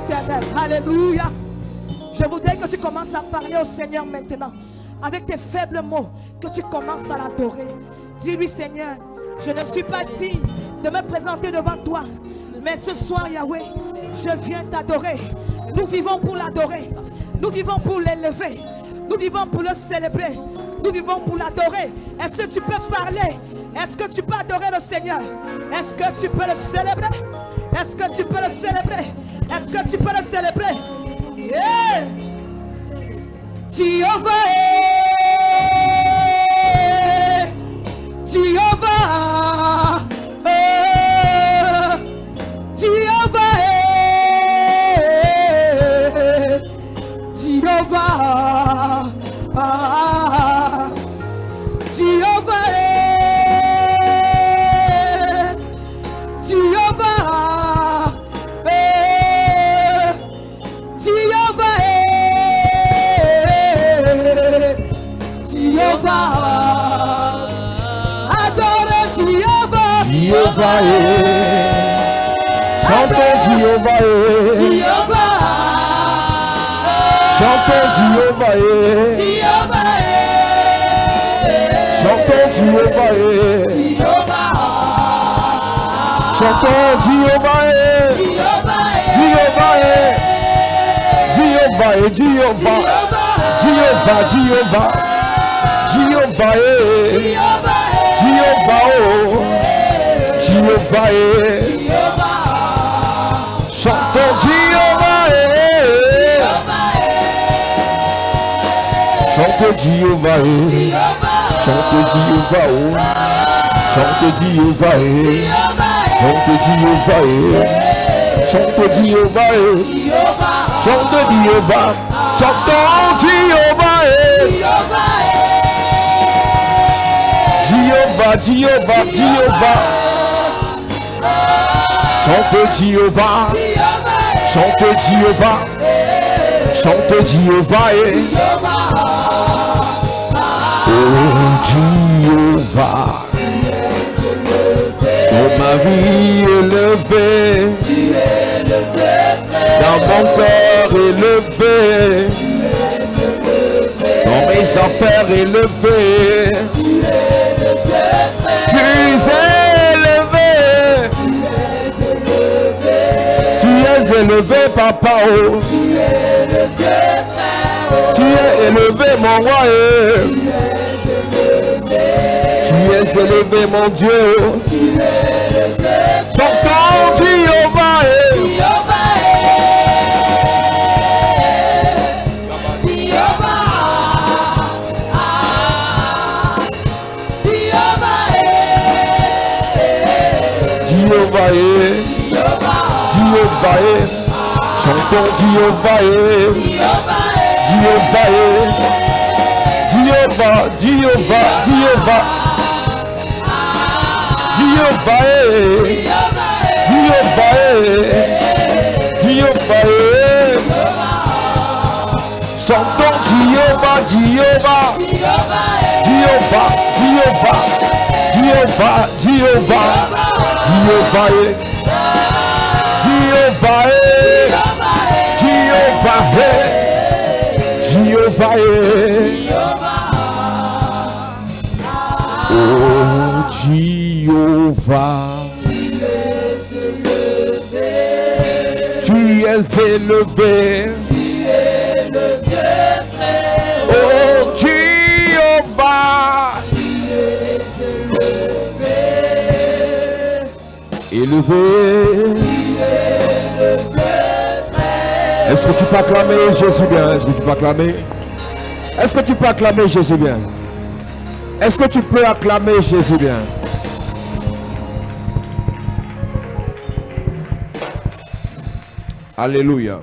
éternel. Alléluia. Je voudrais que tu commences à parler au Seigneur maintenant. Avec tes faibles mots, que tu commences à l'adorer. Dis-lui, Seigneur, je ne suis pas digne de me présenter devant toi. Mais ce soir, Yahweh, je viens t'adorer. Nous vivons pour l'adorer. Nous vivons pour l'élever. Nous vivons pour le célébrer. Nous vivons pour l'adorer. Est-ce que tu peux parler? Est-ce que tu peux adorer le Seigneur? Est-ce que tu peux le célébrer? Est-ce que tu peux le célébrer? Est-ce que tu peux le célébrer? Yeah! Jéhovah, Jéhovah, Jéhovah, Jéhovah, Jéhovah, adore Jéhovah, Jéhovah, chantons Jéhovah, chantons Jéhovah, chantons Jéhovah, chantons Jéhovah, Jéhovah, Jéhovah, Jéhovah, Jéhovah, Jéhovah. Jéhovah, Jéhovah, Jéhovah, chantons Jéhovah, chantons Jéhovah, chantons Jéhovah, chantons Jéhovah, chantons Jéhovah, chantons Jéhovah, chantons Jéhovah, chantons Jéhovah. Jéhovah, Jéhovah, Jéhovah, chante Jéhovah, chante Jéhovah, chante Jéhovah, oh Jéhovah, dans ma vie élevée, dans mon cœur élevé, dans mes affaires élevées. Tu es élevé, tu es élevé, papa, oh. Tu es élevé, mon roi, tu es élevé, mon Dieu. Chantons Jéhovah, Jéhovah, Jéhovah, chantons Jéhovah, Jéhovah, Jéhovah, Jéhovah, Jéhovah, Jéhovah, Jéhovah, Jéhovah, chantons Jéhovah, Jéhovah, Jéhovah, Jéhovah, Jéhovah, Jéhovah. Jéhovah, Jéhovah, Jéhovah, Jéhovah, oh Jéhovah, tu es élevé, oh Jéhovah. Élevé. Est-ce que tu peux acclamer Jésus bien? Est-ce que tu peux acclamer? Est-ce que tu peux acclamer Jésus bien? Est-ce que tu peux acclamer Jésus bien? Alléluia.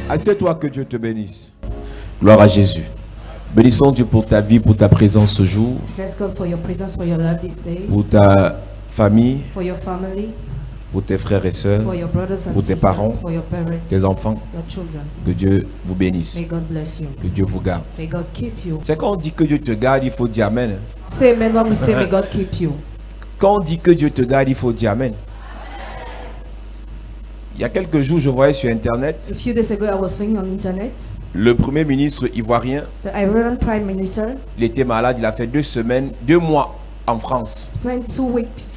Assieds-toi, que Dieu te bénisse. Gloire à Jésus. Bénissons Dieu pour ta vie, pour ta présence ce jour. Pour ta famille, pour tes frères et sœurs, pour tes parents, tes enfants. Que Dieu vous bénisse. Que Dieu vous garde. C'est quand on dit que Dieu te garde, il faut dire Amen. Quand on dit que Dieu te garde, il faut dire Amen. Il y a quelques jours, je voyais sur Internet. A few days ago, I was seeing on internet. Le premier ministre ivoirien. The Ivorian Prime Minister. Il était malade. Il a fait 2 mois en France. Spent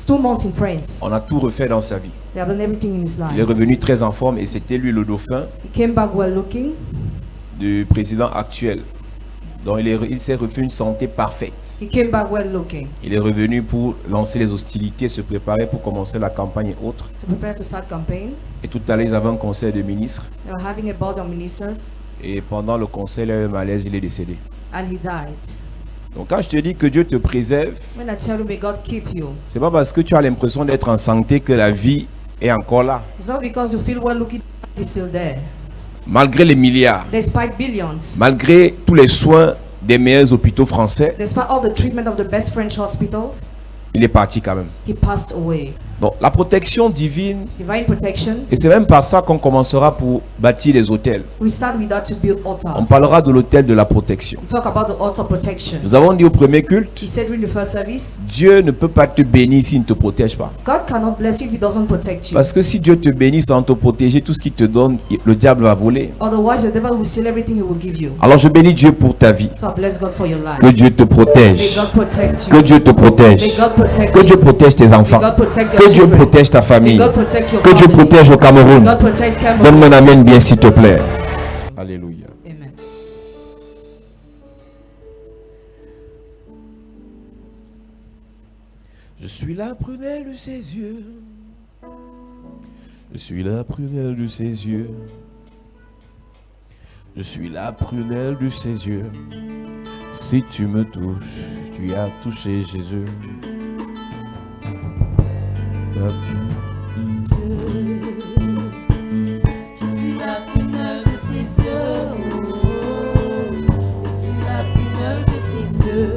2 months in France. On a tout refait dans sa vie. They have done everything in his life. Il est revenu très en forme et c'était lui le dauphin. He came back well looking. Du président actuel. Donc il s'est refait une santé parfaite. He came back well looking. Il est revenu pour lancer les hostilités, se préparer pour commencer la campagne et autres. To prepare to start campaign. Et tout à l'heure, ils avaient un conseil de ministres. They were having a board of ministers. Et pendant le conseil, il a eu un malaise, il est décédé. And he died. Donc quand je te dis que Dieu te préserve, when I tell you, may God keep you. C'est pas parce que tu as l'impression d'être en santé que la vie est encore là. It's not because you feel well looking, he's still there. Malgré les milliards, despite billions, malgré tous les soins des meilleurs hôpitaux français, despite all the treatment of the best French hospitals, il est parti quand même. He passed away. Donc la protection divine, divine protection, et c'est même par ça qu'on commencera pour bâtir les hôtels. We start with that to build altars. On parlera de l'hôtel de la protection. We talk about the altar protection. Nous avons dit au premier culte, He said during the first service, Dieu ne peut pas te bénir s'il ne te protège pas. God cannot bless you if he doesn't protect you. Parce que si Dieu te bénit sans te protéger, tout ce qu'il te donne, le diable va voler. Otherwise, the devil will steal everything he will give you. Alors je bénis Dieu pour ta vie. So I bless God for your life. Que Dieu te protège. May God protect you. Que Dieu te protège. May God protect Que Dieu protège tes enfants. May God protect your Que Dieu children. protège ta famille. May God protect your Que Dieu family. protège au Cameroun. May God protect Cameroun. Donne-moi un amen bien s'il te plaît. Alléluia. Amen. Je suis la prunelle de ses yeux. Je suis la prunelle de ses yeux. Je suis la prunelle de ses yeux. Si tu me touches, tu as touché Jésus. Je suis la prunelle de ses yeux. Je suis la prunelle de ses yeux.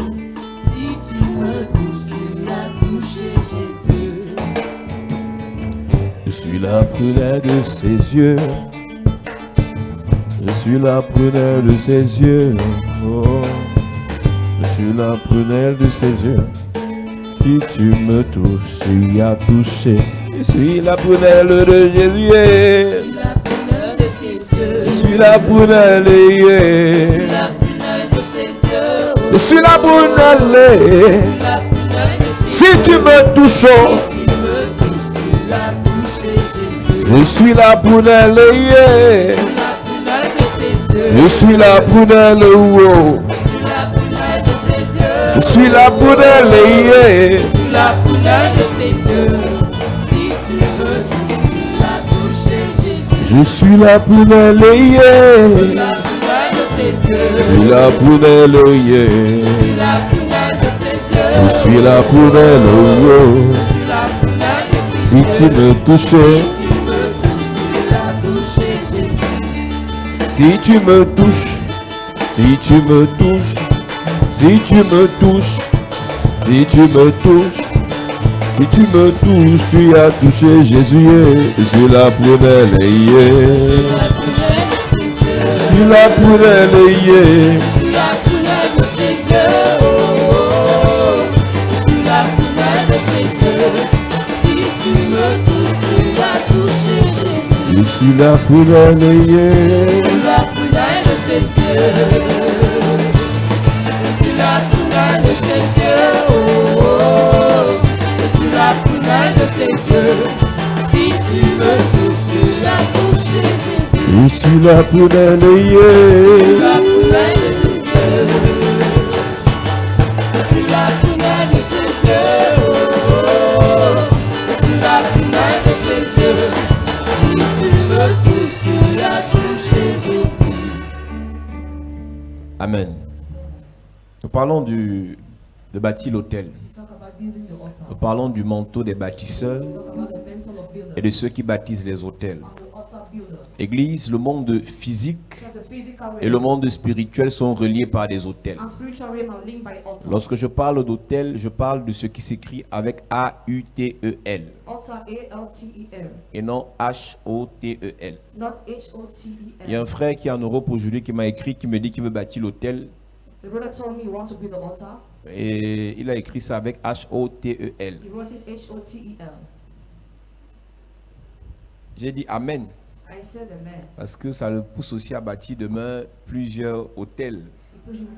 Si tu me touches, tu as touché Jésus. Je suis la prunelle de ses yeux. Je suis la prunelle de ses yeux. Oh. Je suis la prunelle de ses yeux. Si tu me touches, tu as touché. Je suis la prunelle de Jésus. Je suis la prunelle de ses yeux. Je suis la prunelle. Si tu me touches, je suis la prunelle. Je suis la prunelle. Je suis la prunelle. Je suis la prunelle. Je suis la prunelle. Je suis la prunelle. Si tu me touches, si tu me touches, si tu me touches, si tu me touches, si tu me touches, si tu me touches, tu as touché Jésus. Je suis la prunelle. Je suis la prunelle. Je suis la prunelle. Je suis la prunelle. Amen. Nous parlons de bâtir l'autel. Nous parlons du manteau des bâtisseurs et de ceux qui bâtissent les autels. Église, le monde physique et le monde spirituel sont reliés par des autels. Lorsque je parle d'autel, je parle de ce qui s'écrit avec A-U-T-E-L et non H-O-T-E-L. Il y a un frère qui est en Europe aujourd'hui qui m'a écrit, qui me dit qu'il veut bâtir l'autel. Et il a écrit ça avec H-O-T-E-L. J'ai dit Amen. I said amen. Parce que ça le pousse aussi à bâtir demain plusieurs hôtels.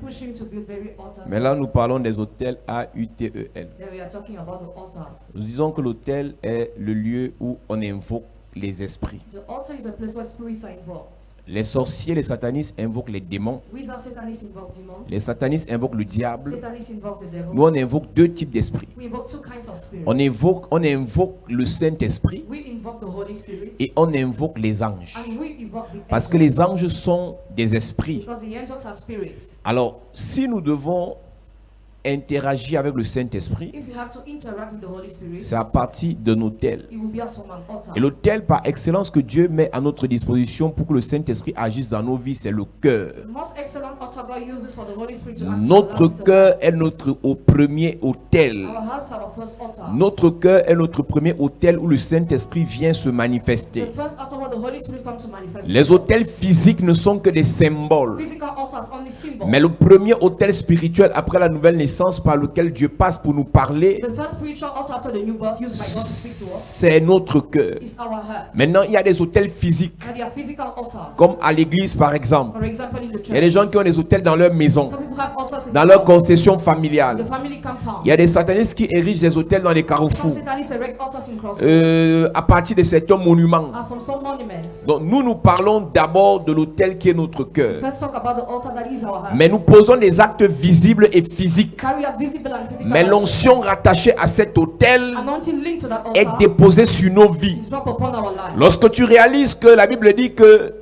Push him to build very altars. Mais là, nous parlons des hôtels AUTEL. Then we are talking about the altars. Nous disons que l'hôtel est le lieu où on invoque les esprits. The altar is a place where spirits are invoked. Les sorciers, les satanistes invoquent les démons. Wizards, Satanists invoke demons. Les satanistes invoquent le diable. Satanists invoke the devil. Nous, on invoque deux types d'esprits. We invoke two kinds of spirits. On invoque le Saint-Esprit We invoke the Holy Spirit. et on invoque les anges. And we invoke the Parce que angels. les anges sont des esprits. Because the angels are spirits. Alors, si nous devons interagir avec le Saint-Esprit, If you have to interact with the Holy Spirit, c'est à partir d'un hôtel. it will be as from an altar. Et l'hôtel par excellence que Dieu met à notre disposition pour que le Saint-Esprit agisse dans nos vies, c'est le cœur. The most excellent altar God uses for the Holy Spirit to act in our Notre lives is the cœur heart. est notre premier hôtel. Our hearts are our first altar. Notre cœur est notre premier hôtel où le Saint-Esprit vient se manifester. The first altar where the Holy Spirit comes to manifest. Les hôtels physiques ne sont que des symboles. Physical altars only symbol. Mais le premier hôtel spirituel après la nouvelle naissance par lequel Dieu passe pour nous parler, The first spiritual altar after the new birth used by God to speak to us c'est notre cœur. is our heart. Maintenant, il y a des hôtels physiques, And there are physical altars. comme à l'église par exemple. For example, in the Il y a des church. gens qui ont des hôtels dans leur maison, Some people have altars in dans the leur house, concession familiale. the family compound. Il y a des satanistes qui érigent des hôtels dans les Some carrefours, Satanists erect altars in crossroads. à partir de certains monuments. And some monuments. Donc nous parlons d'abord de l'hôtel qui est notre cœur. Let's talk about the altar that is our heart. Mais nous posons des actes visibles et physiques. Carry out visible and physical Mais actions. l'onction rattachée à cet hôtel Anointing linked to that est altar déposée sur nos vies. is dropped upon our lives. Lorsque tu réalises que la Bible dit que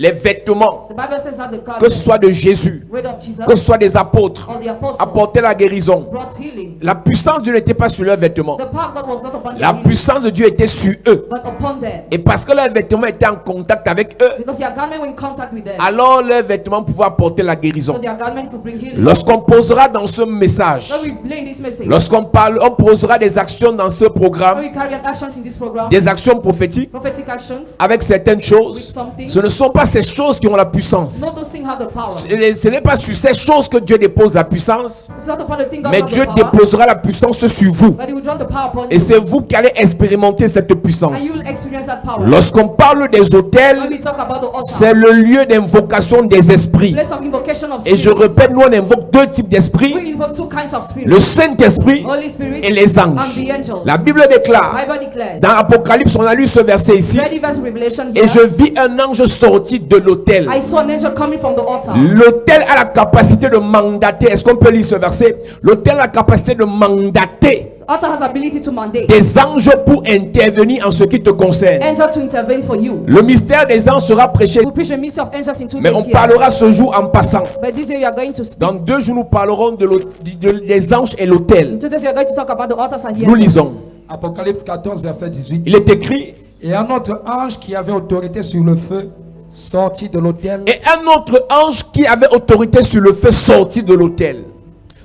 les vêtements, The Bible says that the que ce garment, soit de Jésus, whether of Jesus que ce soit des apôtres, or the apostles, apportaient la guérison. brought healing. La puissance de Dieu n'était pas sur leurs vêtements. The power of God was not upon La their healing, puissance de Dieu était sur eux. but upon them. Et parce que leurs vêtements étaient en contact avec eux, Because their garment were in contact with them. alors leurs vêtements pouvaient apporter la So guérison. their garment could bring healing. Lorsqu'on posera dans ce message, When we play in this message, lorsqu'on parle, on posera des actions dans ce when programme, we carry out actions in this program, des actions prophétiques prophetic actions, avec certaines with choses. some things, Ce ne sont pas ces choses qui ont la puissance. not those things have the power. Ce n'est pas sur ces choses que Dieu dépose la puissance, It's not upon the thing God mais has Dieu the power, déposera la puissance sur vous. but He will draw the power upon Et you, c'est vous qui allez expérimenter cette puissance. and you will experience that power. Lorsqu'on parle des When hôtels, we talk about the c'est altar, le lieu d'invocation des esprits. place of invocation of Et je spirits. répète, nous on invoque deux types d'esprits, We invoke two kinds of spirits, le Saint-Esprit Holy Spirit et les and anges. the angels. La Bible déclare, Bible declares, dans Apocalypse, on a lu ce verset ici, ready verse Revelation et here, je vis un ange sortir de l'autel. I saw an angel coming from the altar. L'autel a la capacité de mandater. Est-ce qu'on peut lire ce verset? L'autel a la capacité de mandater Altar has ability to mandate des anges pour intervenir en ce qui te concerne. angel to intervene for you. Le mystère des anges sera prêché, We'll preach a mystery of angels in 2 mais days on here. parlera ce jour en passant. But this year we are going to speak. Dans 2 jours, nous parlerons des anges et In l'autel. 2 days we are going to talk about the altars and the Nous angels. lisons. Apocalypse 14, verset 18. Il est écrit, Et un autre ange qui avait autorité sur le feu sortit de l'autel. et un autre ange qui avait autorité sur le feu sortit de l'autel.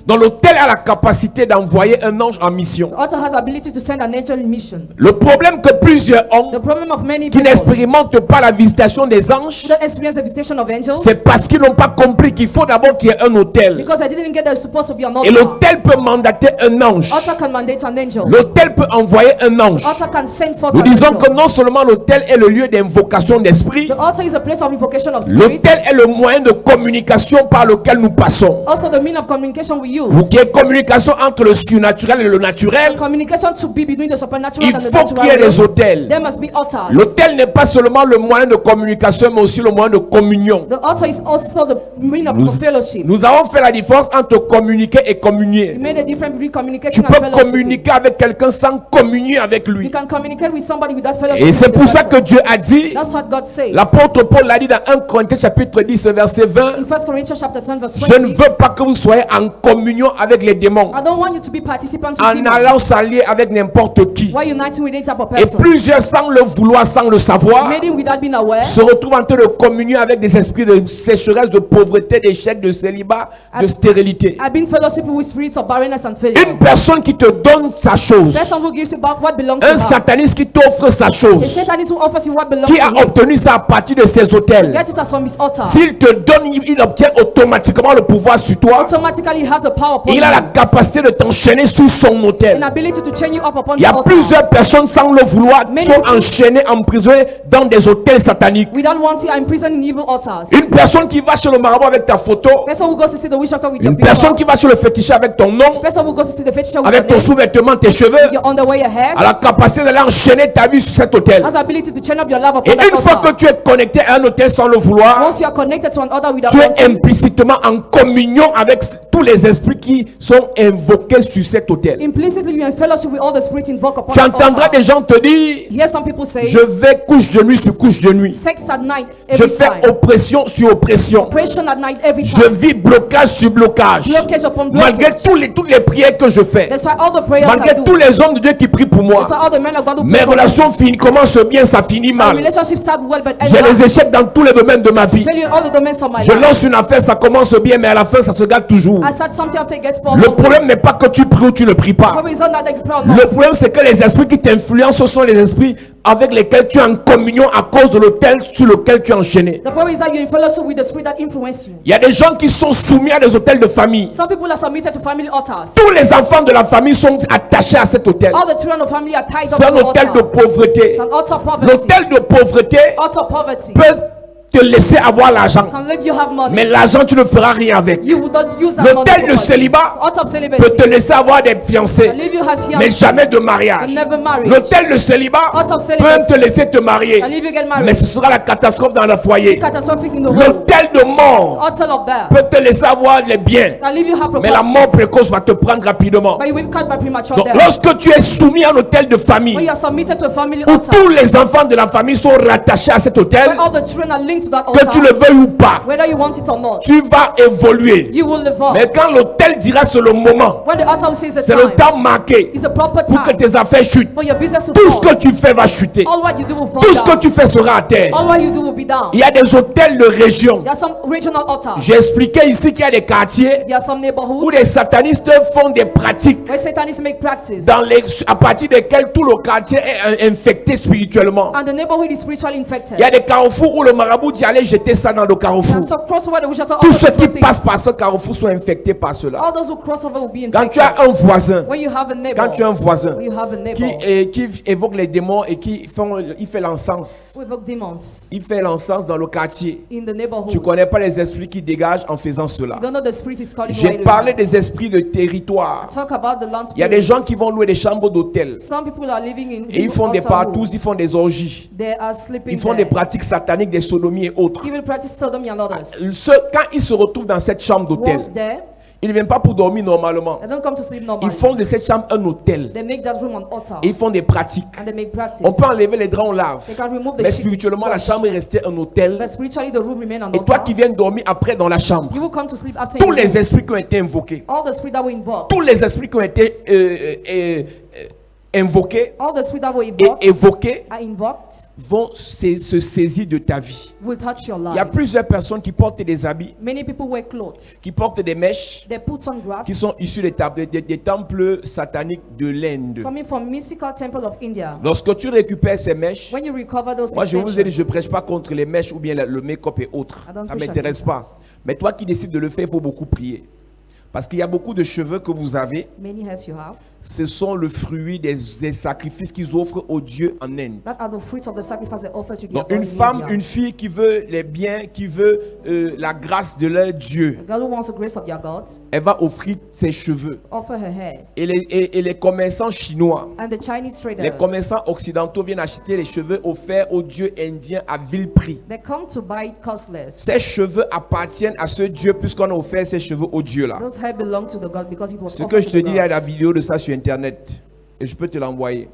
Donc l'autel a la capacité d'envoyer un ange en mission. The altar has ability to send an angel in mission. Le problème que plusieurs The ont problem of many qui people n'expérimentent pas la visitation des anges, who don't experience the visitation of angels c'est parce qu'ils n'ont pas compris qu'il faut d'abord qu'il y ait un autel. because I didn't get there's supposed to be an Et altar. l'autel peut mandater un ange. Altar can mandate an angel. L'autel peut envoyer un ange. Altar can send forth Nous an disons que angel. non seulement l'autel est le lieu d'invocation d'esprit, The altar is a place of invocation of spirits. l'autel est le moyen de communication par lequel nous passons. Also the mean of communication we use. Pour qu'il y ait communication entre le surnaturel et le naturel, Communication to be between the supernatural il and the faut qu'il y ait natural. des autels. There must be altars. L'autel n'est pas seulement le moyen de communication, mais aussi le moyen de communion. The altar is also the mean of Nous, fellowship. nous avons fait la différence entre communiquer et We communier. made a difference between Tu communicating and peux fellowship. communiquer avec quelqu'un sans communier avec You lui. can communicate with somebody without fellowship. Et c'est with the pour ça que person. Dieu a dit, That's what God said. l'apôtre Paul l'a dit dans 1 Corinthiens chapitre 10 verset 20, In 1 Corinthians chapter 10 verse je ne 20. veux pas que vous soyez en communion avec les démons, I don't want you to be participants with en demons. allant s'allier avec n'importe qui. Why uniting with any type of Et person? plusieurs, sans le vouloir, sans le savoir, Meeting without being aware. se retrouvent en train de communier avec des esprits de sécheresse, de pauvreté, d'échec, de célibat, de stérilité. I've been fellowship with spirits of barrenness and failure. Une personne qui te donne sa chose, Person who gives you back what belongs to un her. sataniste qui t'offre sa A chose, Satanist who offers you what belongs qui to a him. obtenu ça à partir de ses hôtels. Get it as from his altar. S'il te donne, il obtient automatiquement le pouvoir sur toi. Automatically he has the power upon Il a la you. capacité de t'enchaîner sur son autel. An ability to chain you up upon Il y a his altar. plusieurs personnes sans le vouloir qui Many sont people- enchaînées, emprisonnées dans des hôtels sataniques. Without wanting, are imprisoned in evil altars. Une personne qui va chez le marabout avec ta photo, Person who goes to see the witch doctor with your une personne qui picture. va chez le féticheur avec ton nom, Person who goes to see the fetish with avec your ton name, sous-vêtement, tes cheveux, your underwear, your hair. a la capacité d'aller enchaîner ta vie sur cet autel. Has the ability to chain up your love Et upon that une fois que altar. tu es connecté à un autel sans le vouloir, Once you are connected to an altar without tu es wanting, implicitement en communion avec tous les esprits qui sont invoqués sur cet autel. implicitly you are in fellowship with all the spirits invoked upon Tu that entendras altar. des gens te dire, Hear some people say, je vais couche de nuit sur couche de nuit. sex at night Je every fais time. oppression sur oppression. Oppression at night every Je time. vis blocage sur blocage. Blockage upon Malgré blockage. toutes les prières que je fais. That's why all the prayers I Malgré do. tous les hommes de Dieu qui prient pour moi. That's why all the men of God who Mes pray for me. relations commencent bien, ça finit My mal. relationship start well, but J'ai les échecs dans tous les domaines de ma vie. failure in all the domains of my Je life. lance une affaire, ça commence bien, mais à la fin, ça se gâte toujours. I start something after it gets spoiled. Le problème n'est pas que tu pries ou tu ne pries pas. Probably is not that you pray or not. Le problème, c'est que les esprits qui t'influencent, ce sont les esprits avec lesquels tu es en communion à cause de l'autel sur lequel tu es enchaîné. The problem is that you're in fellowship with the spirit that influence you. Il y a des gens qui sont soumis à des hôtels de famille. Some people are submitted to family altars. Tous les enfants de la famille sont attachés à cet hôtel. All the children of family are tied up C'est to un the hôtel de altar. pauvreté. It's an altar of poverty. L'hôtel de pauvreté Altar of poverty. peut te laisser avoir l'argent. Can let you have money. Mais l'argent, tu ne feras rien avec. You would not use that money. L'hôtel de properly. célibat Altar of peut celibacy. te laisser avoir des fiancés, Can leave you have mais fiancé. jamais de mariage. And never marriage. L'hôtel de célibat Altar of peut celibacy. te laisser te marier, Can leave you get married. mais ce sera la catastrophe dans le foyer. Catastrophic in the home. L'hôtel de mort Altar of death. peut te laisser avoir les biens, Can leave you have mais la mort properties. précoce va te prendre rapidement. But you will be cut by premature Donc, death. lorsque tu es soumis à un hôtel de When famille, you are submitted to a family où altar. tous les enfants de la famille sont rattachés à cet hôtel, Where all the children are linked to that que tu le altar. veuilles ou pas, Whether you want it or not. tu vas évoluer. You will live up. Mais quand l'hôtel dira c'est le moment, When the altar says the c'est le time. temps marqué It's a proper pour que time. tes affaires chutent. For your business to Tout ce fall. que tu fais va chuter. All what you do will fall Tout ce que down. tu fais sera à terre. All what you do will be down. Il y a des hôtels de région. There are some regional altars. J'ai expliqué ici qu'il y a des quartiers There are some où neighborhoods les satanistes font des pratiques where Satanists make practice. à partir desquelles tout le quartier est infecté spirituellement. And the neighborhood is spiritually infected. Il y a des carrefours où le marabout dit allez jeter ça dans le carrefour. And so cross over the witch altar, Tous all ceux those qui things. passent par ce carrefour sont infectés par cela. All those who cross over will be Quand infected. tu as un voisin, When you have a neighbor. quand tu as un voisin When you have a neighbor. qui évoque les démons et il fait l'encens. Who evoke demons Il fait l'encens dans le quartier. in the neighborhood. Tu ne connais pas les esprits qui dégagent en faisant cela. You don't know the spirit is calling J'ai right parlé away. des esprits de territoire. Talk about the land Il y a des spirits. gens qui vont louer des chambres d'hôtel. Some people are living in Et ils font des altar partous, rooms. ils font des orgies. They are sleeping Ils font there. des pratiques sataniques, des sodomies et autres. He will practice sodomy and others. Quand ils se retrouvent dans cette chambre d'hôtel, Once there, ils ne viennent pas pour dormir normalement. they don't come to sleep Ils normally. font de cette chambre un hôtel. They make that room an altar. Et ils font des pratiques. And they make practice. On peut enlever les draps, on lave. They can remove the Mais sheet. spirituellement, la chambre est restée un hôtel. But spiritually, the room remain an Et toi altar. qui viens dormir après dans la chambre, You will come to sleep after tous you les move. esprits qui ont été invoqués, All the spirit that were invoked. tous les esprits qui ont été invoqués All the spirit that were et invoked évoqués are invoked vont se saisir de ta vie. will touch your Il y a life. plusieurs personnes qui portent des habits, Many people wear clothes. qui portent des mèches, They put on grafts qui sont issus des temples sataniques de l'Inde. coming from mystical temple of India. Lorsque tu récupères ces mèches, When you recover those moi je vous ai dit, je ne extensions, prêche pas contre les mèches ou bien le make-up et autres. I don't Ça ne preach m'intéresse against pas. that. Mais toi qui décides de le faire, il faut beaucoup prier. Parce qu'il y a beaucoup de cheveux que vous avez. many hairs you have, Ce sont le fruit des sacrifices qu'ils offrent aux dieux en Inde. that are the fruits of the sacrifice they offer to the Donc God une in femme, India. une fille qui veut les biens, qui veut la grâce de leur Dieu, A girl who wants the grace of your gods, elle va offrir ses cheveux. offer her hair. Et les commerçants chinois, And the Chinese les traders, commerçants occidentaux viennent acheter les cheveux offerts aux dieux indiens à vil prix. they come to buy it costless. Ces cheveux appartiennent à ce Dieu puisqu'on a offert ces cheveux au Dieu là. Those hair belong to the God because it was Ce que offered je to te the dis, il y a God. la vidéo de ça sur internet. Et je peux te l'envoyer.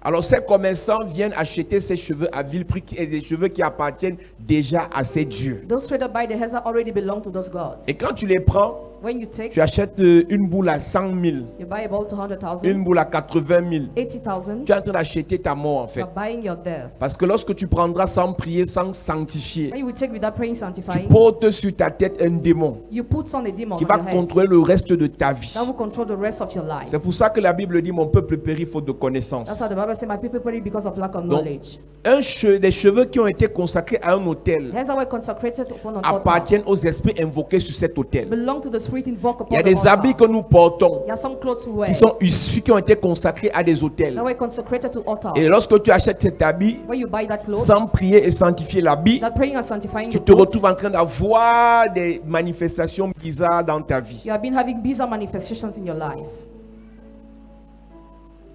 Alors ces commerçants viennent acheter ces cheveux à vil prix et des cheveux qui appartiennent déjà à ces dieux. Those traders buy the hairs that already belong to those gods. Et quand tu les prends, When you take, tu achètes une boule à 100 000, you buy a ball to 100,000, une boule à 80 000. 80,000, Tu es en train d'acheter ta mort en fait. you're buying your death. Parce que lorsque tu prendras sans prier, sans sanctifier, When you will take without praying, tu sanctifying, portes sur ta tête un démon you put on a demon qui on va your head contrôler le reste de ta vie. that will control the rest of your life. C'est pour ça que la Bible dit mon peuple périt faute de That's connaissance. how the Bible says, my people perish because of lack of Donc, knowledge. des cheveux qui ont été consacrés à un autel Hairs that were consecrated upon an altar appartiennent aux esprits invoqués sur cet autel. belong to the spirit written invoke upon Il y a the des altar. habits que nous portons There are some clothes we wear qui sont issus, qui ont été consacrés à des autels. that were consecrated to altars. Et lorsque tu achètes cet habit, When you buy that clothes, sans prier et sanctifier l'habit, that praying and sanctifying tu the te clothes, retrouves en train d'avoir des manifestations bizarres dans ta vie. you have been having bizarre manifestations in your life.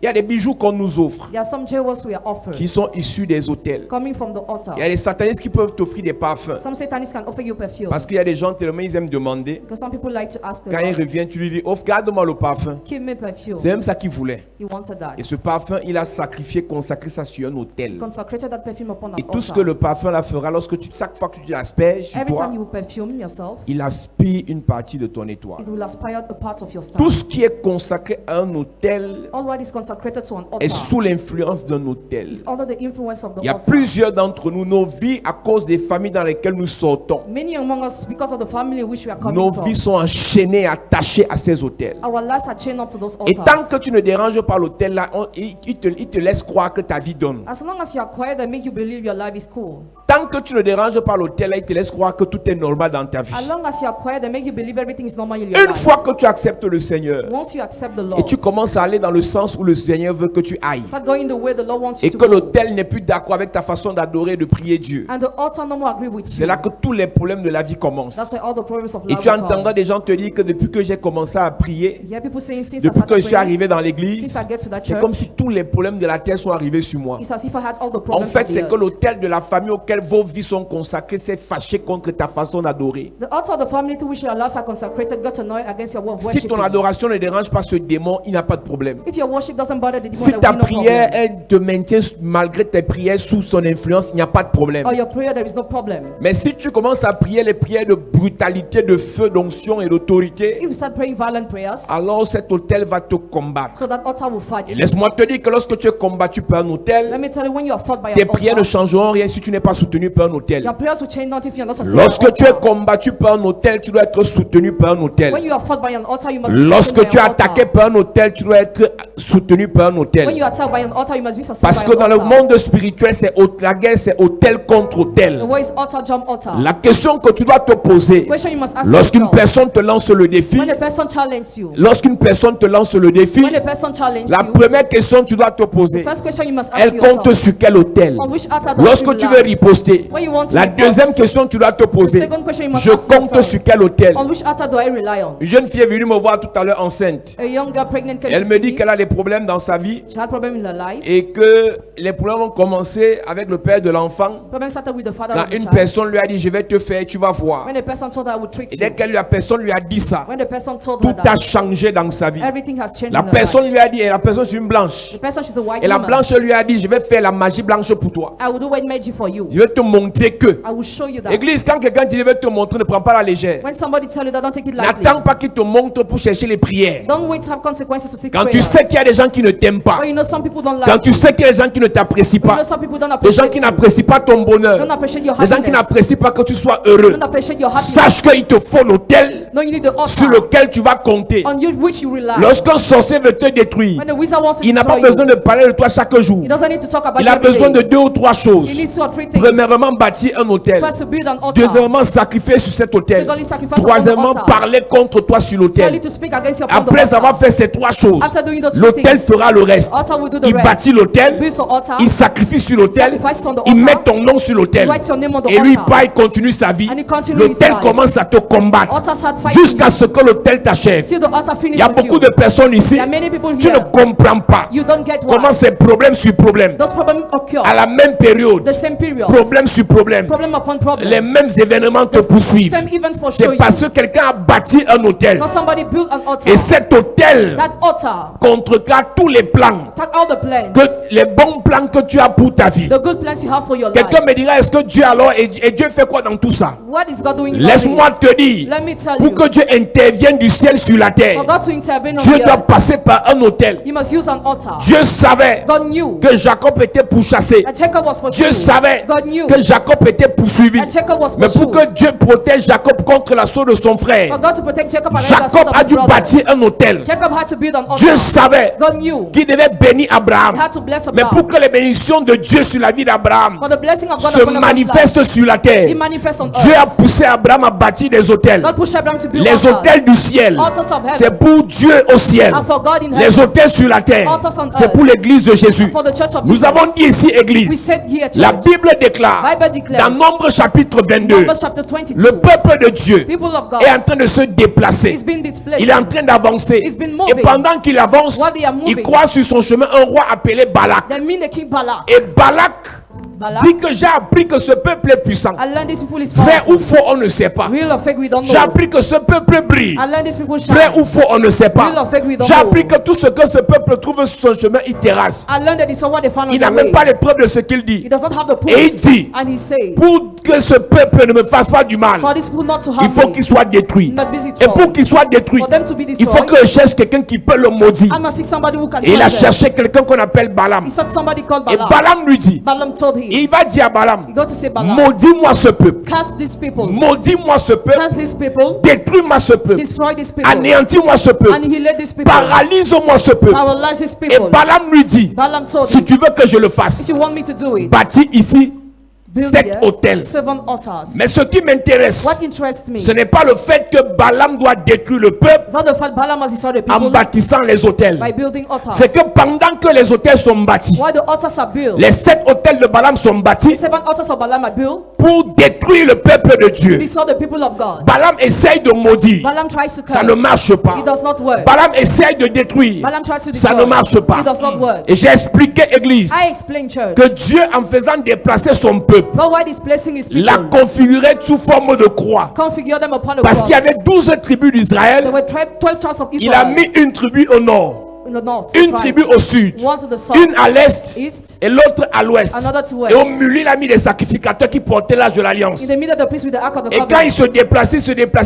Il y a des bijoux qu'on nous offre There are some jewels we are offered qui sont issus des autels. coming from the altar. Il y a des satanistes qui peuvent t'offrir des parfums. Some satanists can offer you perfume Parce qu'il y a des gens tellement ils aiment demander. because some people like to ask the Quand il Lord, revient, tu lui dis, offre, garde-moi le parfum. give me perfume. C'est même ça qu'il voulait. He wanted that. Et ce parfum, il a sacrifié, consacré ça sur un autel. Consecrated that perfume upon an Et tout ce altar. que le parfum là fera, chaque fois que tu l'asperges sur Every toi, time you perfume yourself, il aspire une partie de ton étoile. it will aspire a part of your star. Tout ce qui est consacré à un autel All what is consecrated to an est altar sous l'influence d'un autel. is under the influence of the Il y a altar. plusieurs d'entre nous, nos vies, à cause des familles dans lesquelles nous sortons, Many among us, because of the family which we are coming nos from, vies sont enchaînées, attachées à ces autels. our lives are chained up to those Et tant altars. que tu ne déranges pas l'autel là, il te laisse croire que ta vie donne. As long as you are quiet, they make you believe your life is cool. Tant que tu ne déranges pas l'autel là, il te laisse croire que tout est normal dans ta vie. As long as you are quiet, they make you believe everything is normal in your Une life. fois que tu acceptes le Seigneur Once you accept the et Lord, tu commences à aller dans le sens où le Seigneur veut que tu ailles, start going the way the Lord wants you et to que go. l'autel n'est plus d'accord avec ta façon d'adorer et de prier Dieu, And the altar no more agree with c'est you. là que tous les problèmes de la vie That's commencent. why all the problems of Et life tu will entendras come. des gens te dire que depuis que j'ai commencé à prier, You hear people saying since I depuis que started je suis praying, arrivé dans since l'église, I get to that c'est church, comme si tous les problèmes de la terre sont arrivés sur moi. it's as if I had all the En problems fait, of the c'est que earth. l'autel de la famille auquel vos vies sont consacrées s'est fâché contre ta façon d'adorer. The altar of the family to which your life are consecrated got annoyed against your way of Si worshiping. ton adoration ne dérange pas ce démon, il n'y a pas de problème. If your worship doesn't bother the demon, Si there ta will be no prière problem. elle te maintient malgré tes prières sous son influence, il n'y a pas de problème. Or your prayer, there is no problem. Mais si tu commences à prier les prières de brutalité, de feu, d'onction et d'autorité, If you start praying violent prayers, alors cet autel va te combattre. so that altar will fight Et you. laisse-moi te dire que lorsque tu es combattu par un Let autel, me tell you, when you are fought by tes an prières ne altar, changeront rien si tu n'es pas soutenu par un autel. your prayers will change not if you are not sustained by Lorsque an tu es altar. combattu par un autel, tu dois être soutenu par un When autel. you are fought by an altar, you must be Lorsque sustained tu by es an altar. attaqué par un autel, tu dois être soutenu par un When autel. you are attacked by an altar, you must be sustained Parce by que an dans le altar. monde spirituel, la guerre, c'est autel contre The autel. way is altar, jump altar. La question que tu dois te poser, Question you must ask lorsqu'une yourself. personne te lance le défi, When a person challenges you, lorsqu'une personne te lance le défi, when a person challenges la you, première question que tu dois te poser, first question you must ask elle compte yourself, sur quel autel? on which altar does Lorsque you tu rely? veux riposter, When you want to la riposte, deuxième question que tu dois te the poser, second question you must je ask compte yourself, sur quel autel? on which altar do I rely on? Une jeune fille est venue me voir tout à l'heure enceinte. A young girl pregnant came Elle to me see dit me. qu'elle a des problèmes dans sa vie She had problem in her life. et que les problèmes ont commencé avec le père de l'enfant. Problem started with the father Quand of the une child. personne lui a dit, je vais te faire, tu vas voir. When the person told her I would treat Et you. dès que la personne lui a dit ça, When the person told tout her a that, changé dans sa vie. everything has changed La in her personne life. lui a dit, et la personne c'est une blanche. The person, she's a white Et la woman. blanche lui a dit, je vais faire la magie blanche pour toi. I will do white magic for you. Je vais te montrer que. I will show you that. Église, quand quelqu'un dit, je vais te montrer, ne prends pas la légère. When somebody tell you that, don't take it lightly. N'attends pas qu'il te montre pour chercher les prières. Don't wait to have consequences to seek Quand tu prayers. sais qu'il y a des gens qui ne t'aiment pas, Or you know some people don't quand like tu you. sais qu'il y a des gens qui ne t'apprécient You know pas, some people don't des gens appreciate qui you. n'apprécient pas ton bonheur, Don't appreciate your des gens qui happiness. n'apprécient pas que tu sois heureux, Don't appreciate your happiness. sache qu'il te faut l'autel No, you need the altar sur lequel tu vas compter. on which you rely. Lorsqu'un sorcier veut te détruire, When the wizard wants to il n'a pas destroy besoin you, de parler de toi chaque jour. he doesn't need to talk about Il you a every besoin de day. 2 ou 3 choses. He needs 2 or 3 things. Premièrement, bâtir un autel. First, to build an altar. Deuxièmement, sacrifier sur cet autel. Secondly, sacrifice upon the Troisièmement, altar. parler contre toi sur Thirdly, l'autel. to speak against you upon the Après altar. avoir fait ces 3 choses, After doing those 3 l'autel things, fera le reste. altar will do the Il rest. bâtit l'autel, Builds an altar. il sacrifie sur l'autel, Sacrifices on the il altar. met ton nom sur l'autel. He writes your name on the Et lui, altar. il continue sa vie. And he continues his L'autel life. commence à te combattre Altar start fighting jusqu'à you ce que l'autel t'achève. till the altar Il y finishes a with beaucoup you. de personnes ici, There are many people tu ne here. comprends pas You don't get comment why. c'est problème sur problème. Those problems occur À la même période, the same period. problème sur problème, Problem upon problem. les mêmes événements te The poursuivent. same events pursue C'est parce que you. quelqu'un a bâti un autel. Now somebody built an altar. Et cet autel That altar contrecarre tous les plans, take all the plans. que les bons plans que tu as pour ta vie. The good plans you have for your life. Quelqu'un me dira, est-ce que Dieu alors, et Dieu fait quoi dans tout ça? What is God doing in all Laisse-moi this? te dire, Let me tell pour you. que Dieu intervienne du ciel sur la terre, For God to intervene on Dieu the doit earth, passer par un autel. you must use an altar. Dieu savait God knew que Jacob était pourchassé. that Jacob was Dieu pursued. savait God knew que Jacob était poursuivi. Mais pour que Dieu protège Jacob contre l'assaut de son frère, Jacob a dû bâtir un autel. Dieu savait qu'il devait bénir Abraham. Mais pour que les bénédictions de Dieu sur la vie d'Abraham se manifestent sur la terre, Dieu a poussé Abraham à bâtir des autels. Les autels du ciel, c'est pour Dieu au ciel. Les autels sur la terre, c'est pour l'église de Jésus. Nous avons dit ici église. La Bible déclare dans Nombre chapitre 22, le peuple de Dieu est en train de se déplacer. Il est en train d'avancer. Et pendant qu'il avance, il croise sur son chemin un roi appelé Balak. Et Balak dit que j'ai appris que ce peuple est puissant. Vrai ou faux, on ne sait pas. J'ai appris que ce peuple brille. Vrai ou faux, on ne sait pas. J'ai appris que tout ce que ce peuple trouve sur son chemin, il terrasse. Il n'a même pas les preuves de ce qu'il dit. Et il dit, pour que ce peuple ne me fasse pas du mal, il faut qu'il soit détruit. Et pour qu'il soit détruit, il faut que je cherche quelqu'un qui peut le maudire. Et il a cherché quelqu'un qu'on appelle Balaam. Et Balaam lui dit, il va dire à Balaam, maudis-moi ce peuple, maudis-moi ce peuple, détruis-moi ce peuple, anéantis-moi ce peuple, paralyse-moi ce peuple. Et Balaam lui dit, si tu veux que je le fasse, bâtis ici 7 hôtels. Mais ce qui m'intéresse, ce n'est pas le fait que Balaam doit détruire le peuple en bâtissant les hôtels. C'est que pendant que les hôtels sont bâtis, les 7 hôtels de Balaam sont bâtis pour détruire le peuple de Dieu. Balaam essaye de maudire, ça ne marche pas. Balaam essaye de détruire, ça ne marche pas. Et j'ai expliqué, église, que Dieu, en faisant déplacer son peuple, l'a configuré sous forme de croix. Parce qu'il y avait 12 tribus d'Israël. Il a mis une tribu au nord, une tribu au sud, une à l'est et l'autre à l'ouest. Et au milieu, il a mis des sacrificateurs qui portaient l'âge de l'alliance. Et quand il se déplaçait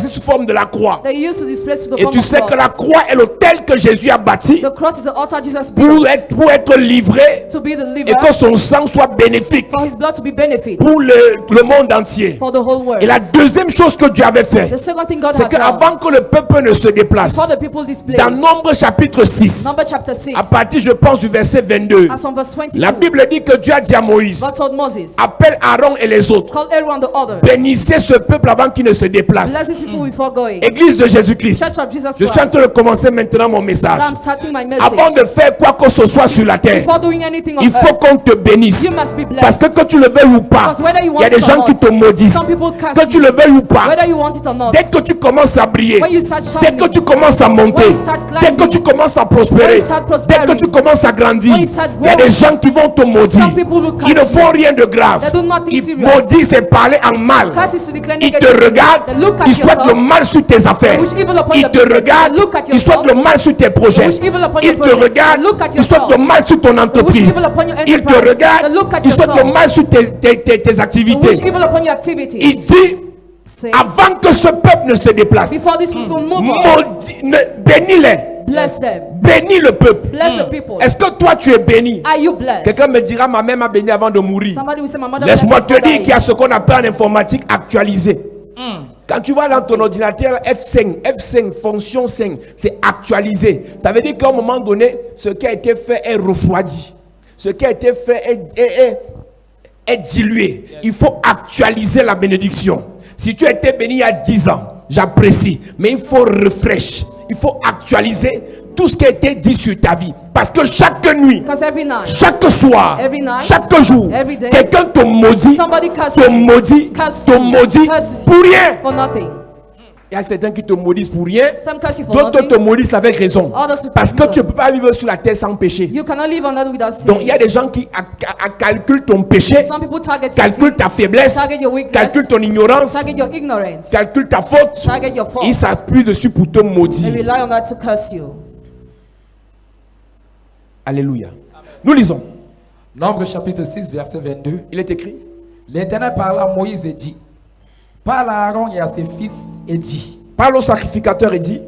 sous forme de la croix. Et tu sais que la croix est l'autel que Jésus a bâti pour être livré et que son sang soit bénéfique pour le monde entier. Et la deuxième chose que Dieu avait fait, c'est qu'avant que le peuple ne se déplace, dans Nombre chapitre 6, à partir, je pense, du verset 22, la Bible dit que Dieu a dit à Moïse, appelle Aaron et les autres, bénissez ce peuple avant qu'il ne se déplace. Église de Jésus-Christ, je suis en train de commencer maintenant mon message. Avant de faire quoi que ce soit sur la terre, il faut qu'on te bénisse. Parce que tu le veuilles ou pas, il y a des gens qui te maudissent. Que tu le veuilles ou pas, dès que tu commences à briller, dès que tu commences à monter, dès que tu commences à prospérer, dès que tu commences à grandir, il y a des gens qui vont te maudire. Ils ne font rien de grave. Ils maudissent, c'est parler en mal. Ils te regardent, ils souhaitent le mal sur tes affaires. Ils te regardent, ils souhaitent le mal sur tes projets. Ils te regardent, ils souhaitent le mal sur ton entreprise. Ils te regardent, ils souhaitent le mal sur tes activités. Il dit, avant que ce peuple ne se déplace, bénis-les. Bénis le peuple. Est-ce que toi tu es béni? Quelqu'un me dira, ma mère m'a béni avant de mourir. Laisse-moi te dire qu'il y a ce qu'on appelle en informatique actualisé. Quand tu vois dans ton ordinateur F5, fonction 5, c'est actualisé. Ça veut dire qu'à un moment donné, ce qui a été fait est refroidi. Ce qui a été fait est dilué. Il faut actualiser la bénédiction. Si tu étais béni il y a 10 ans, j'apprécie. Mais il faut refresh. Il faut actualiser tout ce qui a été dit sur ta vie. Parce que chaque nuit, chaque soir, chaque jour, quelqu'un te maudit pour rien. Il y a certains qui te maudissent pour rien, d'autres te maudissent avec raison. Parce que tu ne peux pas vivre sur la terre sans péché. Donc il y a des gens qui calculent ton péché, calculent ta faiblesse, calculent ton ignorance, calculent ta faute. Ils s'appuient dessus pour te maudire. Alléluia. Nous lisons. Nombre chapitre 6, verset 22. Il est écrit. L'Éternel parla à Moïse et dit, parle à Aaron et à ses fils et dit, parle au sacrificateur et dit,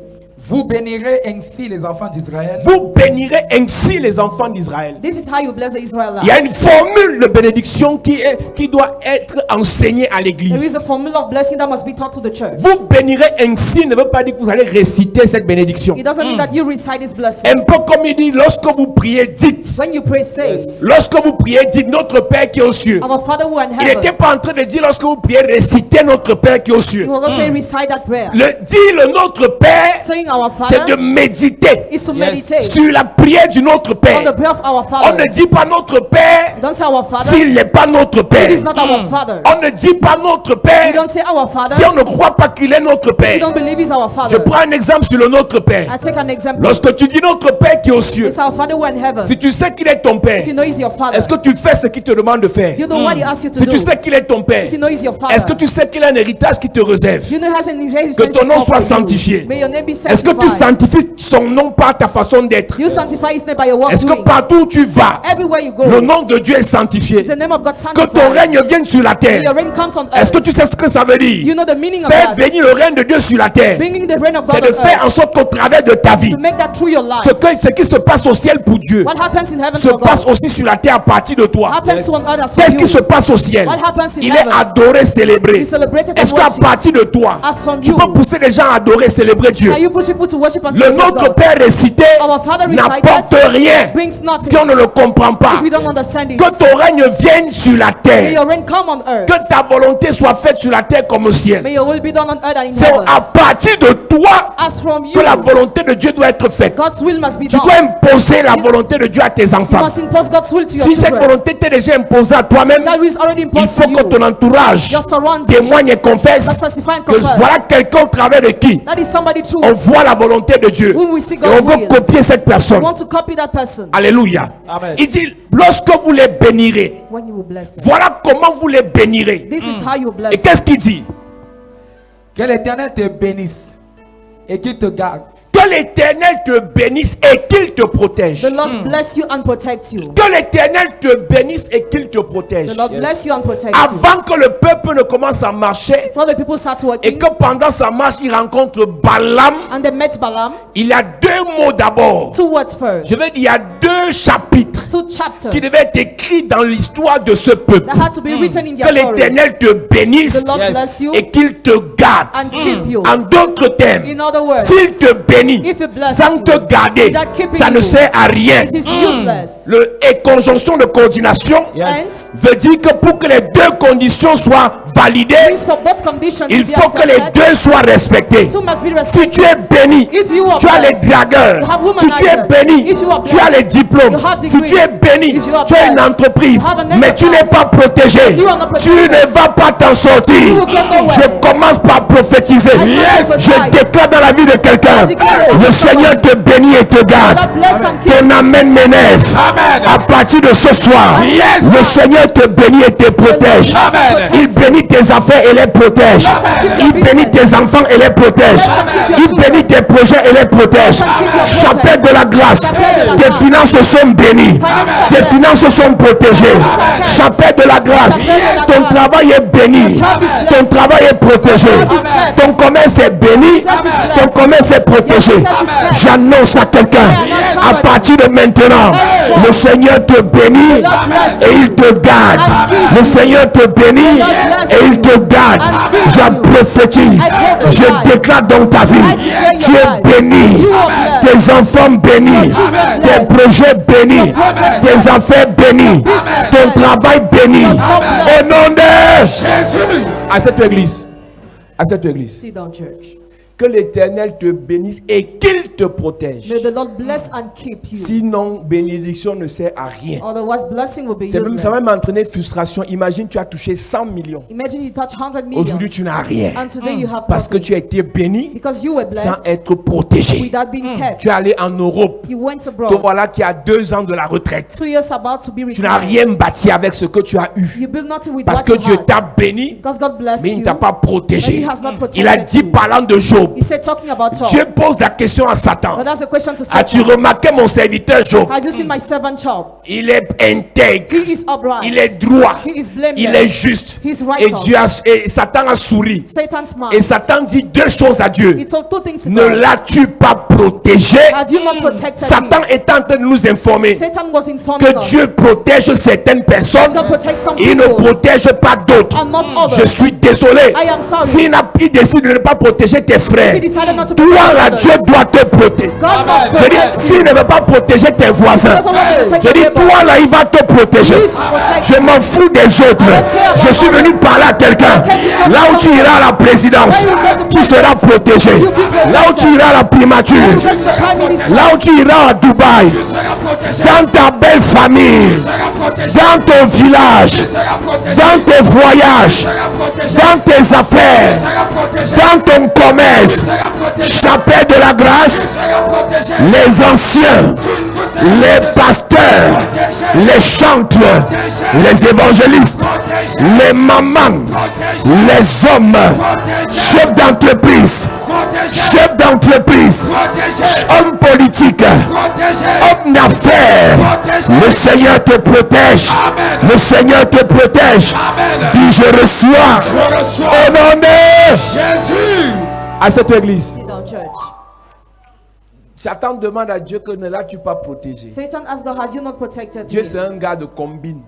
Vous bénirez ainsi les enfants d'Israël. Vous bénirez ainsi les enfants d'Israël. This is how you bless the Israelites. Il y a une formule de bénédiction qui doit être enseignée à There is l'église. a formula of blessing that must be taught to the church. Vous bénirez ainsi ne veut pas dire que vous allez réciter cette bénédiction. It doesn't mean that you recite this blessing. Un peu comme il dit, lorsque vous priez, dites. When you pray, say, Lorsque vous priez, dites notre Père qui est aux cieux. Our Father who art in Il n'était heaven. pas en train de dire lorsque vous priez, récitez notre Père qui est aux He cieux. was also saying, recite that prayer. Le notre Père, Saying our c'est de Father méditer is to meditate sur la prière du notre on Père. the prayer of our On Father. ne dit pas notre Père You don't say our Father. s'il n'est pas notre It Père. is not our Father. On ne dit pas notre You Père don't say our Father. si on ne croit pas qu'il est notre You Père. don't believe he's our Je Father. prends un exemple sur le notre Père. I take an example. Lorsque tu dis notre Père qui est aux cieux, It's our Father who art in heaven. si tu sais qu'il est ton Père, If you know he's your Father, est-ce que tu fais ce qu'il te demande de faire? you do what he asks you to Si do. tu sais qu'il est ton Père, If you know he's your Father, est-ce que tu sais qu'il a un héritage qui te réserve? you know he has an inheritance Que ton nom for soit you. sanctifié. May your name be Est-ce que tu sanctified. sanctifies son nom par ta façon d'être? You sanctify his name by your work Est-ce que doing. partout où tu vas, Everywhere you go, le nom de Dieu est sanctifié? it's the name of God Que sanctified. ton règne vienne sur la May terre. your reign comes on earth. Est-ce que tu sais ce que ça veut You dire? know the meaning of Faire that. venir le règne de Dieu sur la terre, Bringing the reign of c'est God de on faire en earth. sorte qu'au travers de ta vie, To make that through your life. ce qui se passe au ciel pour Dieu What happens in heaven se for passe God aussi sur la terre à partir de toi. happens on earth as for Qu'est-ce qui se you. passe au ciel? What happens in Il est heaven adoré, célébré. is celebrated Est-ce and qu'à worshipped. partir de toi, As from tu you, peux pousser les gens à adorer, célébrer Dieu? can you push people to worship and Le celebrate Notre God? Père récité Our Father n'apporte recited rien brings nothing si on ne le comprend pas. if we don't understand it. Que ton règne vienne sur la May terre. your reign come on earth. Que ta volonté soit faite sur la terre comme au ciel. May your will be done on earth and in C'est heaven. à partir de toi As from que you, la volonté de Dieu doit être faite. God's will must be Tu done. dois imposer la volonté de Dieu à tes You enfants. must impose God's will to your Si cette children. volonté t'est déjà imposée à toi-même, That will is already il imposed faut to que you. ton entourage Your surroundings témoigne et must confesse testify and que confess. voilà quelqu'un au travers de qui That is somebody true. on voit la volonté de Dieu. Whom we see Et on God's veut will. copier cette We personne. want to copy that person. Alléluia. Amen. Il dit, lorsque vous les bénirez, When you will bless them. voilà comment vous les bénirez. This is how you bless Et them. qu'est-ce qu'il dit? Que l'Éternel te bénisse et qu'il te garde. Que l'Éternel te bénisse et qu'il te protège. The Lord bless you and protect you. Que l'Éternel te bénisse et qu'il te protège. The Lord bless you and protect you. Avant que le peuple ne commence à marcher Before the people start et working que pendant sa marche, il rencontre Balaam, and they met Balaam, il y a deux mots d'abord. 2 words first. Je veux dire, il y a deux chapitres 2 chapters qui devaient être écrits dans l'histoire de ce peuple. that had to be written in Que their story. l'Éternel te bénisse The Lord bless you et qu'il te garde. and keep you. En d'autres termes, In other words, s'il te bénit if he bless sans you, te garder, without keeping ça ne you, sert à rien. it is useless. Et conjonction de coordination Hence, veut dire que pour que les deux conditions soient validées, means for both conditions il to be faut que les accepted, deux soient respectés. two must be Si tu es respected. béni, If you are tu as les blessed, dragueurs. you have Si tu es womanizers. béni, If you are tu as les blessed, diplômes. you have Si tu es degrees. béni, If you are tu as une blessed, entreprise. you have an Mais tu n'es enterprise. pas protégé. You are not Tu protected. ne vas pas t'en sortir. You will go nowhere. Je commence par prophétiser. Yes. Je déclare dans la vie de quelqu'un. I declare it. Le Seigneur te bénit et te garde. God bless and keep Ton amen m'énerve. À partir de ce soir, Yes. le Seigneur te bénit et te protège. Amen. Il bénit tes affaires et les protège. Bless and keep your Il bénit business. tes enfants et les protège. Bless and keep your Il children. bénit tes projets et les protège. Bless and keep your Chapelle projects. de la grâce. Chapelle de la Tes grâce. finances sont bénies. Finances are Tes blessed. finances sont protégées. are Chapelle de la grâce. Chapelle de la Ton grâce. travail est béni. Your job is blessed. Ton travail est protégé. Your job is blessed. Ton commerce est béni. business is blessed. Ton commerce est protégé. Your business is blessed. J'annonce à quelqu'un. Yes. À partir de maintenant, Henceforth, le Seigneur te bénit Lord bless et il te garde. and keep Le you. Seigneur te bénit Lord bless et il te garde. and keep Je you. prophétise. I prophesy. Je déclare dans ta vie. I declare Tu your es life. béni. You are blessed. Tes enfants bénis. Your children Tes blessed. projets bénis. Your project Tes blessed. affaires bénies. Business Ton blessed. travail béni. Your job Au blessed. nom de Jésus. À cette église. À cette église. Sit down, church. Que l'Éternel te bénisse et qu'il te protège. May the Lord bless and keep you. Sinon, bénédiction ne sert à rien. Otherwise, blessing will be Ça useless. va même entraîner frustration. Imagine, tu as touché 100 millions. Imagine you touch 100 million. Aujourd'hui, tu n'as rien. And today you have Parce que nothing. tu as été béni Because you were sans blessed être protégé. without being kept. Tu es allé en Europe. You went Te abroad. voilà qui a 2 ans de la retraite. 2 years about to be Tu n'as retired. rien bâti avec ce que tu as eu. You build nothing with Parce what que you Dieu had. t'a béni, Because God bless mais il you. ne t'a pas But protégé. he has not protected Il a dit you. parlant de Job, Job, He said, talking about Job. Dieu pose la question à Satan. But that's a question to As-tu Satan. remarqué mon serviteur Job? Have you seen my servant Job? Il est intègre, He is upright. il est droit, He is blameless. il est juste. He is Et, righteous. et Satan a souri. Satan's mind. Et Satan dit deux choses à Dieu. He told two things to Ne God. l'as-tu pas protégé? Have you not protected Satan me? est en train de nous informer Satan was informing que us. Dieu protège certaines personnes, God protects some il ne people protège pas d'autres. and not others. Je suis désolé. I am sorry. S'il décide de ne pas protéger tes frères, He decided not to toi protect là, others. Dieu doit te protéger. God must Je dis, protect you. s'il ne veut pas protéger tes voisins, Doesn't want to protect je dis, your neighbor. toi là, il va te protéger. He should protect Je m'en fous des autres. Je suis venu parler à quelqu'un. Là où tu iras à la présidence, tu seras protégé. Là où tu iras à la primature, You go to the prime minister. là où tu iras à Dubaï, dans ta belle famille, dans ton village, dans tes voyages, dans tes affaires, dans ton commerce, chapelle de la grâce, les anciens, les pasteurs, les chantres, les évangélistes, les mamans, les hommes, chefs d'entreprise, hommes politiques, hommes d'affaires. Le Seigneur te protège. Le Seigneur te protège. Dis, je reçois au nom de Jésus. À cette église, Sit down, church. Satan demande à Dieu que ne l'as-tu pas protégé. Satan asked God, have you not protected Dieu me? c'est un gars de combine.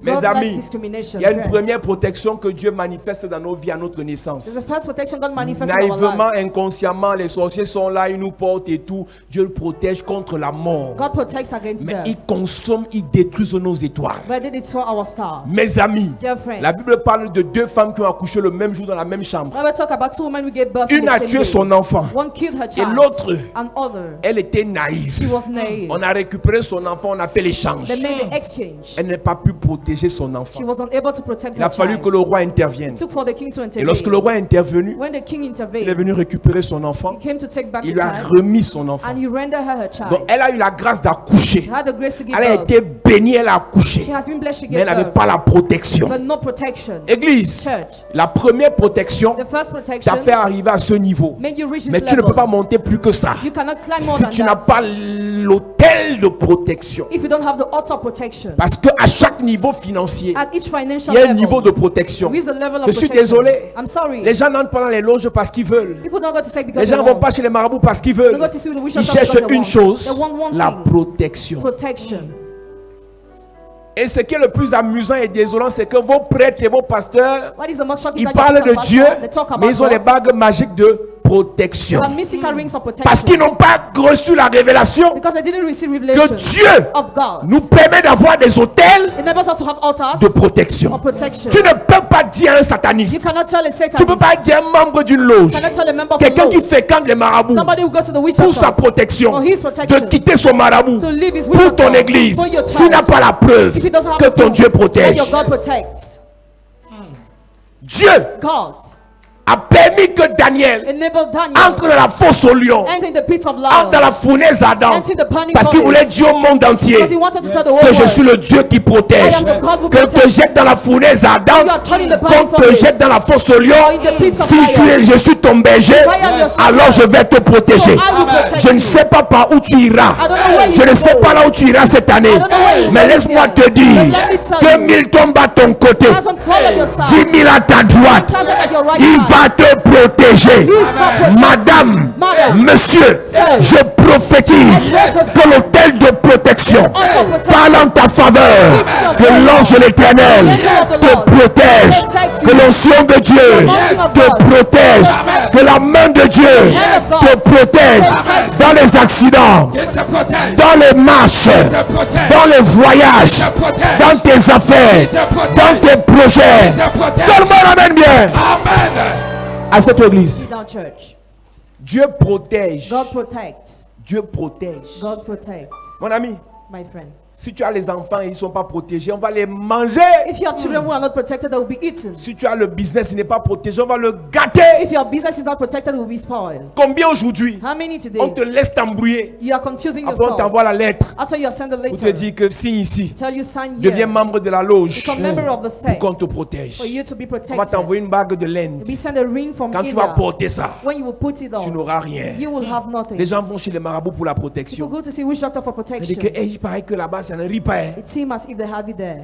Mes God likes amis, discrimination, il y a une friends. première protection que Dieu manifeste dans nos vies à notre There's naissance. a first protection God manifests in our Naïvement, lives. inconsciemment, les sorciers sont là, ils nous portent et tout. Dieu le protège contre la mort. God protects against Mais death. ils consomment, ils détruisent nos étoiles. But they destroy our stars. Mes amis, Dear friends. la Bible parle de deux femmes qui ont accouché le même jour dans la même chambre. Bible talk about two women who gave birth in Une the a same tué day. son enfant. One killed her Et child. l'autre, And other, elle était naïve. she was naive. On a récupéré son enfant, on a fait l'échange. They made the exchange. Elle n'a pas pu protéger son She enfant. was unable to protect Il a her fallu child. que le roi intervienne. It took for the king to Et lorsque le intervene. roi est intervenu, When the king il est intervened, venu récupérer son enfant. he came to take back Il the lui a child remis son enfant. and he rendered her child. Donc elle a eu la grâce d'accoucher. She had the grace to give Elle a birth. été bénie, elle a accouché. She has been blessed to Mais elle give n'avait birth, pas la protection. but no protection. Église, Church. la première protection The first t'a protection fait arriver à ce niveau. made you reach this Mais tu ne level. peux pas monter plus que ça. You cannot climb more Si than tu n'as that. pas l'hôtel de protection. If you don't have the altar protection. Parce qu'à chaque niveau financier, At each financial il y a un level, niveau de protection. there is a level of Je suis protection. désolé. I'm sorry. Les gens n'entrent pas dans les loges parce qu'ils veulent. People don't go to sex because Les gens ne they vont pas want. chez les marabouts parce qu'ils They veulent. go to see the witch Ils doctor cherchent because they une want. chose, They want one la thing. protection. Protection. Et ce qui est le plus amusant et désolant, c'est que vos prêtres et vos pasteurs, What is the most shocking ils is that parlent your de pastor, Dieu, they talk about mais ils ont des God. bagues magiques de protection. They have mystical rings of protection. Parce qu'ils n'ont pas reçu la révélation Because they didn't receive que revelation Dieu of God. nous permet d'avoir des hôtels It enables us to have altars de protection. of protection. Tu ne peux pas dire à un You sataniste, cannot tell a Satan. tu ne peux pas dire à un membre d'une loge, You cannot tell a member of a quelqu'un qui loge, fréquente les marabouts somebody who goes to the witch pour sa doctors, protection, for his de protection, quitter son marabout to leave his witch pour ton doctor, église, for your s'il n'a church. pas la preuve If he doesn't have que a ton proof Dieu that protège. your God protects. Dieu God a permis que Daniel enabled Daniel entre dans la fosse au lion, enter in the pit of entre dans la lions fournaise ardente, Enter the burning parce qu'il voulait furnace. dire au monde entier because he wanted to tell the whole que je world suis le Dieu qui protège. I am the God who Que te protects. jette dans la fournaise ardente, You are thrown in the burning qu'on te furnace. jette dans la fosse au lion. Or in the pit of Si je suis ton berger, I am your shepherd, alors je vais te protéger. so I will protect Je ne you. sais pas par où tu iras. I don't know where you Je ne will sais go. pas là où tu iras cette année. I don't know where you Mais go laisse-moi this te dire year. But let me tell you. 2000 tombent à ton côté, 10,000 fall at your side. 10 000 à ta droite. 10,000 at your right Il side. va te protéger. He shall protect Madame, Madam, monsieur, Sir, je prophétise que l'autel de protection parle en ta faveur, que l'ange de l'Éternel te protège, que l'onction de Dieu te protège, que la main de Dieu te protège dans les accidents, dans les marches, dans les voyages, dans tes affaires, dans tes projets. Tout le monde amène bien à cette église. Sit down, church. Dieu protège. God protects. Dieu protège. God protects. Mon ami, My friend. Si tu as les enfants et ils ne sont pas protégés, on va les manger. If you have children who are not protected, they will be eaten. Si tu as le business qui n'est pas protégé, on va le gâter. If your business is not protected, it will be spoiled. Combien aujourd'hui? How many today? On te laisse t'embrouiller. You are confusing Après on yourself. t'envoie la lettre. After you send the On te letter, dit que signe ici. tell you sign Deviens here. membre de la loge. Become member of the Pour sect. qu'on te protège. For you to be On va protected. t'envoyer une bague de laine. We send a ring from Quand tu vas India. porter ça, When you will put it tu on, n'auras rien. you will have nothing. Les gens vont chez les marabouts pour la People protection. go to see which doctor for Ils disent protection. que il paraît que là-bas ça ne rit pas. Hein. It seems as if they have it there.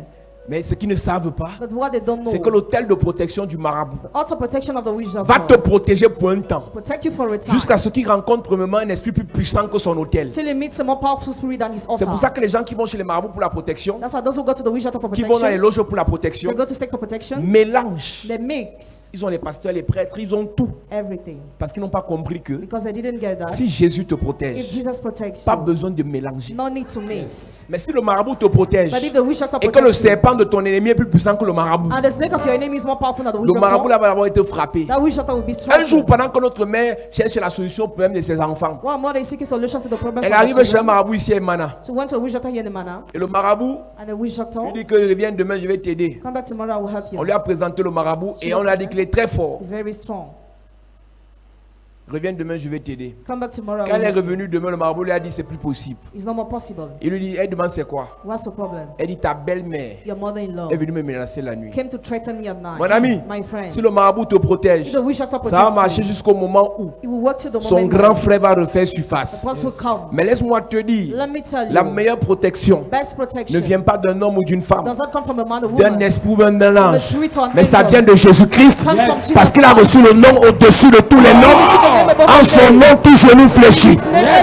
Mais ce qu'ils ne savent pas, But what they don't c'est que know, l'hôtel de protection du marabout auto protection of the witch va te doctor protéger pour un temps. protect you for a time. Jusqu'à ce qu'il rencontre premièrement un esprit plus puissant que son hôtel. Till he meets a more powerful spirit than his C'est pour ça altar. que les gens qui vont chez les marabouts pour la protection, That's why those who go to the witch doctor for qui vont dans les protection, loges pour la protection, they go to seek for protection, mélangent. they mix Ils ont les pasteurs, les prêtres, ils ont tout. everything. Parce qu'ils n'ont pas compris que Because they didn't get that. si Jésus te If protège, Jesus protects pas you, besoin de mélanger. no need to mix. Mais si le marabout te protège But if the witch doctor et que le protects you, serpent de ton ennemi est plus puissant que le marabout, and the snake of your enemy is more powerful than the witch le marabout doctor, là va d'abord être frappé. that witch doctor will be Un jour, strong. pendant que notre mère cherche la solution au problème de ses enfants, One mother is seeking solution to the problems elle of arrive the chez un children. marabout ici à Emana. So went to a witch doctor here in Mana, Et le marabout and the witch doctor, lui dit que je viens demain, je vais t'aider. come back tomorrow, I will help On you. lui a présenté le marabout et on lui a dit qu'il est très fort. He's very strong. Reviens demain, je vais t'aider. Come back tomorrow, I Quand will elle est help you. revenue demain, le marabout lui a dit c'est plus possible. It's no more possible. Il lui dit, elle demande c'est quoi? What's the problem? Elle dit ta belle-mère Your mother-in-law est venue me menacer la nuit. came to threaten me at night. Mon ami, My friend, si le marabout te protège, if the witch doctor ça va protects marcher you, jusqu'au moment où it will work till the son moment grand when frère va refaire the surface. boss will come. Mais laisse-moi te dire, Let me tell la you, meilleure protection best ne protection vient pas d'un homme ou d'une femme, does not come from a man or d'un woman. esprit ou d'un ange, spirit or an mais ça angel. vient de Jésus-Christ, Comes from Jesus parce qu'il a Christ. reçu le nom au-dessus de tous les noms. En son nom, tout genou fléchit.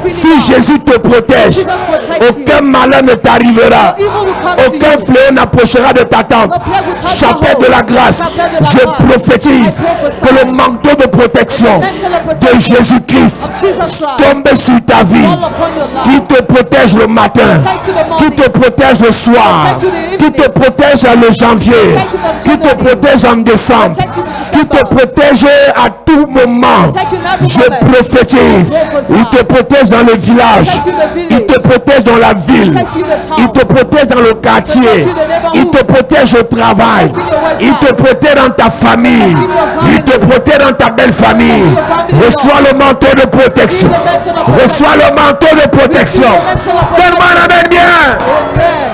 Si Jésus te protège, Jesus protects you. aucun malheur ne t'arrivera. No evil will come to Aucun you. fléau n'approchera de ta tente. No plague will touch your Chapelet home. de la grâce, Chapelet de la je grâce. prophétise I prophesy. que le manteau de protection The mantle of de protection Jésus-Christ of Jesus Christ tombe sur ta vie, fall upon your qui life. te protège le matin, Protect you the qui morning. te protège le soir, Protect you the qui evening. te protège le janvier, Protect you from qui te January. protège en décembre, Protect you to qui te December. protège à tout moment. Protect you in every Je moment. prophétise, Prophesy. il te protège dans le village, Protect you in the village. il te protège dans la ville, Protect you in the town. il te protège dans le quartier, Protect you in the neighborhood. il te protège au travail, Protect you in your website. il te protège dans ta famille, Protect you in your family. il te protège dans ta belle famille. Protect your family, Reçois le manteau de protection. Receive the mantle of protection. Reçois le manteau de protection. Receive the mantle of protection. Donne-moi un amen bien. Amen.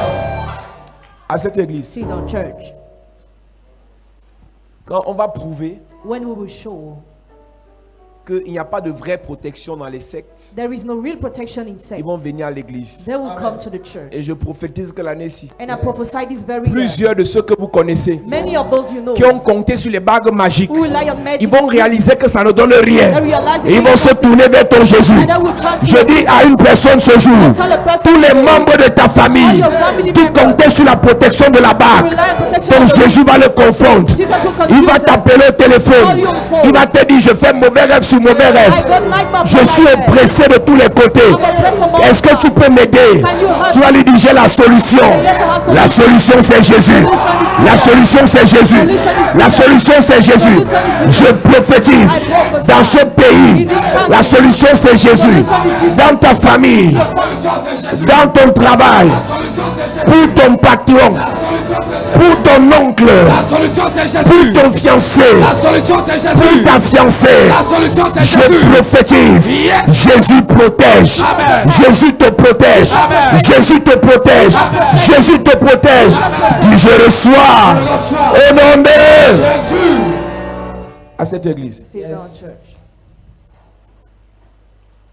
À cette église, See the church. quand on va prouver When we will show qu'il n'y a pas de vraie protection dans les sectes, there is no real protection in sex, ils vont venir à l'église. they will come to the church. Et je prophétise que l'année-ci, And I prophesy this very year. plusieurs de ceux que vous connaissez, Many of those you know qui ont compté sur les bagues magiques, who rely on magic, ils vont réaliser que ça ne donne rien. they realize it Et ils vont means se something. tourner vers ton Jésus. And they will turn to Je your dis Jesus. à une personne ce jour, Tell a person tous les today, membres de ta famille all your family qui members comptaient sur la protection de la bague, rely on protection ton of the Jésus va le confondre. Jesus will confuse Il va them. t'appeler au téléphone. Call you on phone. Il va te dire, je fais mauvais rêve sur mauvais rêve. I don't like my Je suis life. oppressé de tous les côtés. I'm oppressed on all Est-ce que sides. tu peux m'aider? Can you help Tu vas lui dire, j'ai la solution. Yes, I have solution. La solution, c'est Jésus. La solution, c'est Jésus. La solution, c'est Jésus. Je prophétise dans ce pays. La solution, c'est Jésus. Dans ta famille, dans ton travail, pour ton patron, pour ton oncle, La solution c'est Jésus. pour ton fiancé, La solution c'est pour Jésus. ta fiancée. La solution c'est Je Jésus. prophétise. Yes. Jésus protège. Amen. Jésus te protège. Amen. Jésus te protège. Jésus te protège. Dis je reçois au nom de Jésus. à cette église. See the church.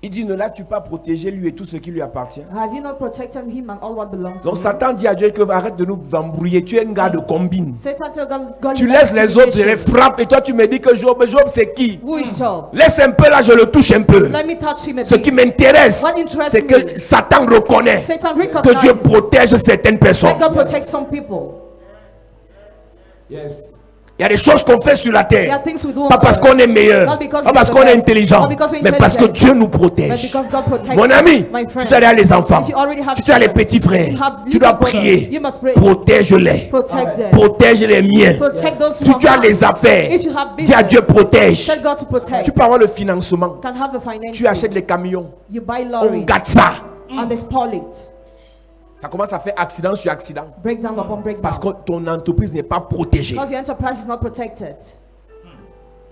Il dit ne l'as-tu pas protégé lui et tout ce qui lui appartient? Have you not protected him and all what belongs to Donc him? Satan dit à Dieu que arrête de nous embrouiller. Tu es un gars de combine. Satan tell God Tu you laisses have les autres, je les obligation. frappe et toi tu me dis que Job c'est qui? Who is Job? Laisse un peu là, je le touche un peu. Let me touch him a Ce qui bit. m'intéresse, What interests c'est que me? Satan reconnaît Satan que Dieu recognizes protège certaines personnes. that God protects some people. Yes. Il y a des choses qu'on fait sur la There are terre. things we do on Pas parce earth. qu'on est meilleur, Not because pas we're parce the qu'on est best, intelligent, not because we're mais parce que intelligent, Dieu nous but protège. because God protects Mon us, ami, my friend. tu dois aller à les enfants, If you already have tu dois les children, petits frères, you have tu dois little brothers, prier, you must pray. protège-les, Protect them. protège les miens. Protect those Si who tu as are les affaires, If you have dis à business, Dieu protège. tell God to protect. Tu peux avoir le financement, Can have the financing. tu achètes les camions, You buy on lorries gâte ça. and they spoil it. Ça commence à faire accident sur accident. Breakdown upon breakdown. Parce que ton entreprise n'est pas protégée. Because your enterprise is not protected.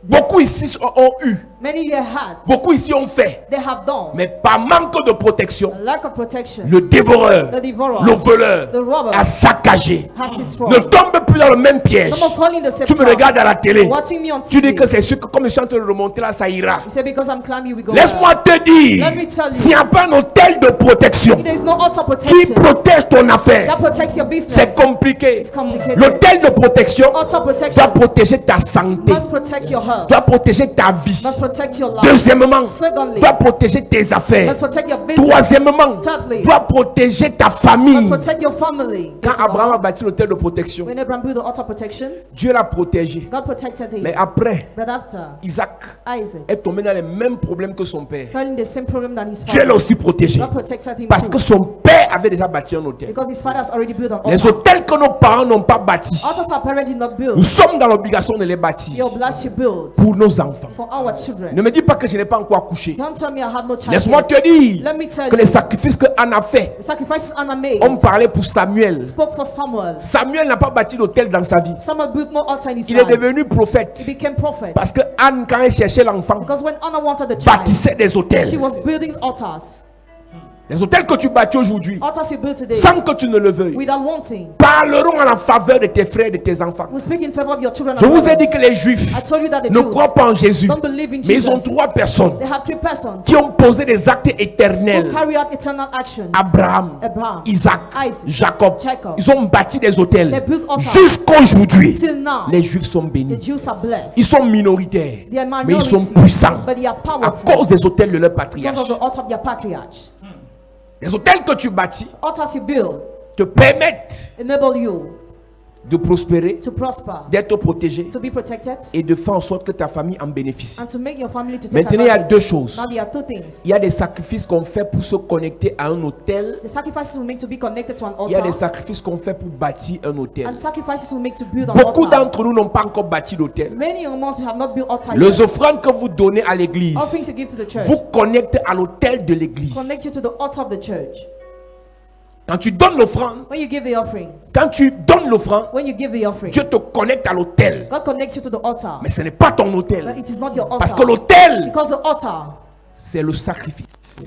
Beaucoup ici ont eu. Many here had. Beaucoup ici ont fait. They have done. Mais par manque de protection, A lack of protection. le dévoreur, The devourer, le voleur the robber, a saccagé. has his Ne fraud. tombe plus dans le même piège. No more falling the same Tu me trap. regardes à la télé. Watching me on Tu dis TV. que c'est sûr que comme je suis en train de remonter là, ça ira. You say because I'm climbing, we go. Laisse-moi te dire, Let me tell you. s'il n'y a pas un hôtel de protection There is no auto qui protection protège ton affaire, that protects your business. c'est compliqué. It's complicated. L'hôtel de protection Auto protection doit protéger ta santé, must protect your health. doit protéger ta vie. Must protect your life. Deuxièmement, Secondly, doit protéger tes affaires. must protect your business. Troisièmement, Thirdly, doit protéger ta must famille. protect your family. Quand Abraham a bâti l'hôtel de protection, When Abraham built the auto protection, Dieu l'a protégé. God protected him. Mais après, But after, Isaac Isaac est tombé dans les mêmes problèmes que son père. fell in the same problem that his Dieu l'a father. aussi protégé. God protected him Parce too. que son père avait déjà bâti un hôtel. Because his father has already built an Les altar. hôtels que nos parents n'ont pas bâtis, Altars our parents did not nous build. sommes dans l'obligation de les bâtir You're obliged to build pour nos enfants. for our Ne children. me dis pas que je n'ai pas encore accouché. Don't tell me I have no child. Laisse-moi yet. te dire Let me tell que les you, sacrifices que Anne a fait, the sacrifices Anna made on parlait pour Samuel. spoke for Samuel. Samuel n'a pas bâti d'hôtel dans sa vie. Samuel built no altar in his Il est life. devenu prophète. He became prophet. Parce que Anne, quand elle cherchait l'enfant, Because when Anna wanted the child, bâtissait des she hôtels. was building altars. Les hôtels que tu bâtis aujourd'hui, Altars you build today sans que tu ne le veuilles, without wanting. parleront en la faveur de tes frères et de tes enfants. We speak in favor of your children. Je and vous ai brothers. dit que les Juifs I told you that the ne Jews croient pas en Jésus, don't believe in mais ils ont Jesus. trois personnes They have three persons qui ont posé des actes who éternels. carry out eternal actions. Abraham, Abraham, Isaac, Isaac, Jacob. Jacob. Ils ont bâti des hôtels. They built altars. Jusqu'aujourd'hui, Till now, les Juifs sont the bénis. Jews are blessed. Ils sont minoritaires, They are mais ils sont minority, puissants but they are à powerful cause des hôtels de leur because patriarche. of the altar of their patriarchs. Les hôtels que tu bâtis Altars you build te permettent enable you de prospérer, to prosper, d'être protégé to be protected, et de faire en sorte que ta famille en bénéficie. and to make your family to take Maintenant, il y a deux advantage. choses. Now there are two things. Il y a des sacrifices qu'on fait pour se connecter à un hôtel. The sacrifices we make to be connected to an Il y a des altar, sacrifices qu'on fait pour bâtir un hôtel. and sacrifices we make to build an Beaucoup altar. d'entre nous n'ont pas encore bâti d'hôtel. Many among us have not built altar Les yet. offrandes que vous donnez à l'église Offerings you give to the church vous connectent à l'hôtel de l'église. connect you to the altar of the church. Quand tu donnes l'offrande, When you give the offering, quand tu donnes l'offrande, when you give the offering, Dieu te connecte à l'hôtel. God connects you to the altar. Mais ce n'est pas ton But hôtel. it is not your Parce que altar. l'hôtel, Because the altar, c'est le sacrifice.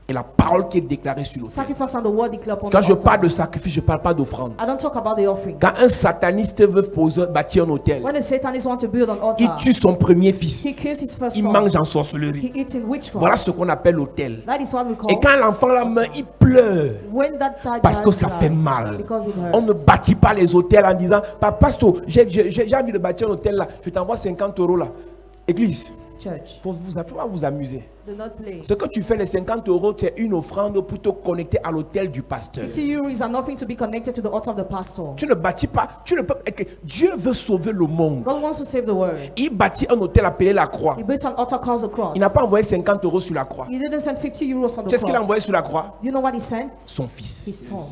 Et la parole qui est déclarée sur l'autel. sacrifice and the word declared upon Quand the je altar. parle de sacrifice, je ne parle pas d'offrande. I don't talk about the offering. Quand un sataniste veut bâtir un hôtel, When the Satanists want to build an il altar, tue son premier he fils. kills his first Il son. mange en He sorcellerie. eats in witchcraft. Voilà ce qu'on appelle l'hôtel. That is what we call. Et quand l'enfant là meurt, il pleure. When that child Parce que dies, ça fait mal. because it On ne hurts. bâtit pas les hôtels en disant, pasteur, j'ai envie de bâtir un hôtel là, je t'envoie 50 € là. Église, Church, il faut pas vous amuser. do not play. Ce que tu fais, les 50 €, c'est une offrande pour te connecter à l'hôtel du pasteur. 50 euros is an offering to be connected to the altar of the pastor. Tu ne bâtis pas, tu ne peux. Dieu veut sauver le monde. God wants to save the world. Il bâtit un hôtel appelé la croix. He built an altar called the cross. Il n'a pas envoyé 50 € sur la croix. He didn't send 50 euros on Tu the sais ce qu'il a cross. envoyé sur la croix? You know what he sent? Son fils. His son.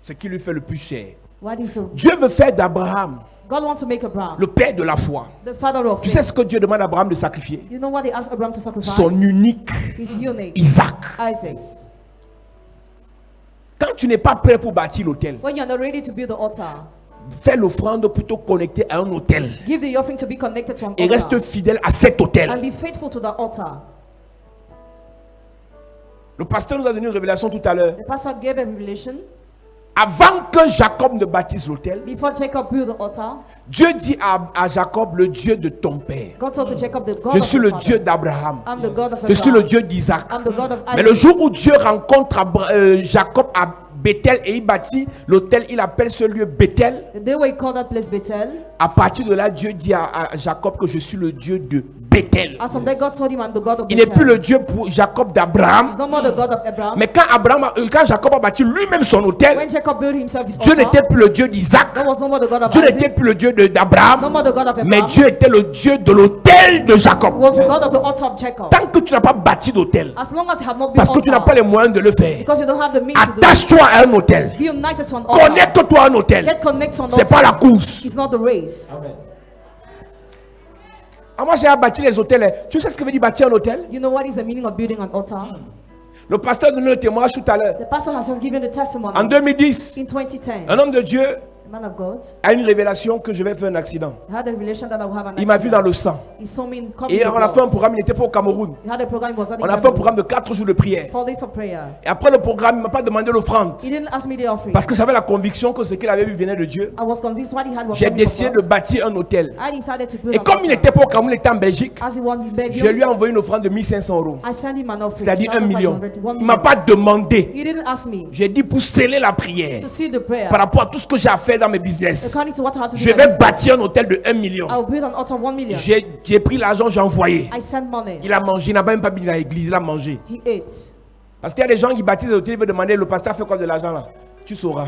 Ce qui lui fait le plus cher. What is the, Dieu veut faire d'Abraham God wants to make Abraham le père de la foi. the father of Tu sais faith. ce que Dieu demande à Abraham de sacrifier? You know what he asked Abraham to sacrifice? Son unique His unique Isaac. Isaac. Quand tu n'es pas prêt pour bâtir l'hôtel, When you're not ready to build the altar, fais l'offrande pour te connecter à un hôtel. give the offering to be connected to an Et reste altar. fidèle à cet And hôtel. be faithful to the altar. Le pasteur nous a donné une révélation tout à l'heure. The pastor gave a revelation. Avant que Jacob ne bâtisse l'hôtel, Before Jacob built the altar, Dieu dit à Jacob, le Dieu de ton père. God told to Jacob, the God Je of suis your le father. Dieu d'Abraham. I'm the God of Je suis le Abraham. Dieu d'Isaac. I'm the God of Mais le Isaac. jour où Dieu rencontre Jacob à Bethel et il bâtit l'hôtel, il appelle ce lieu Bethel. The day where he called that place Bethel, À partir de là, Dieu dit à Jacob que je suis le Dieu de Bethel. as of that God told him, I'm the God of Il n'est plus Bethel. le Dieu pour Jacob d'Abraham. He's no more the God of Abraham. Mais quand Jacob a bâti lui-même son hôtel, When Jacob built himself his Dieu altar, n'était plus le Dieu d'Isaac. God was no more the God of Dieu n'était Isaac, plus le Dieu no d'Abraham. more the God of Mais Abraham. Dieu était le Dieu de l'hôtel de Jacob. Was the God of the altar of Jacob. Tant que tu n'as pas bâti d'hôtel, As long as you have not built parce que tu n'as pas altar, les moyens de le faire, because you don't have the means to do it, attache-toi à un hôtel. be united to an altar. Connecte-toi à un hôtel. Get connected to an C'est pas la altar. course. It's not the race. Ah, moi j'ai bâti les hôtels. Tu sais ce que veut dire bâtir un hôtel? You know what is the meaning of building an altar? Le pasteur donnait le témoignage tout à l'heure. The pastor has just given the testimony. En 2010, In 2010, un homme de Dieu man of God a une révélation que je vais faire un accident. had a relation that I will have an Il m'a vu accident. dans le sang. He saw me in Et on a fait un programme, il n'était pas au Cameroun. He had a program, he was not in On a fait un Cameroon. programme de 4 jours de prière. 4 days of prayer. Et après le programme, il ne m'a pas demandé l'offrande. He didn't ask me the offering. Parce que j'avais la conviction que ce qu'il avait vu venait de Dieu. I was convinced what he had was J'ai coming from décidé de God. bâtir un hôtel. I decided to build Et an comme il altar. n'était pas au Cameroun, il était en Belgique, As he wanted in Belgium, je lui ai envoyé une offrande de 1500 €. I sent him an offering. C'est-à-dire 1 million. 1,5 Il ne million. m'a pas demandé. He didn't ask me J'ai dit pour sceller la prière to see the prayer. par rapport à tout ce que j'ai à faire dans mes business. According to what I had to do Je in my vais business, bâtir un hôtel de 1 million. I will build an altar of 1 million. J'ai pris l'argent, j'ai envoyé. I sent money. Il a mangé, il n'a même pas mis dans l'église, il a mangé. He ate. Parce qu'il y a des gens qui bâtissent des hôtels, ils veulent demander, le pasteur fait quoi de l'argent là? Tu sauras.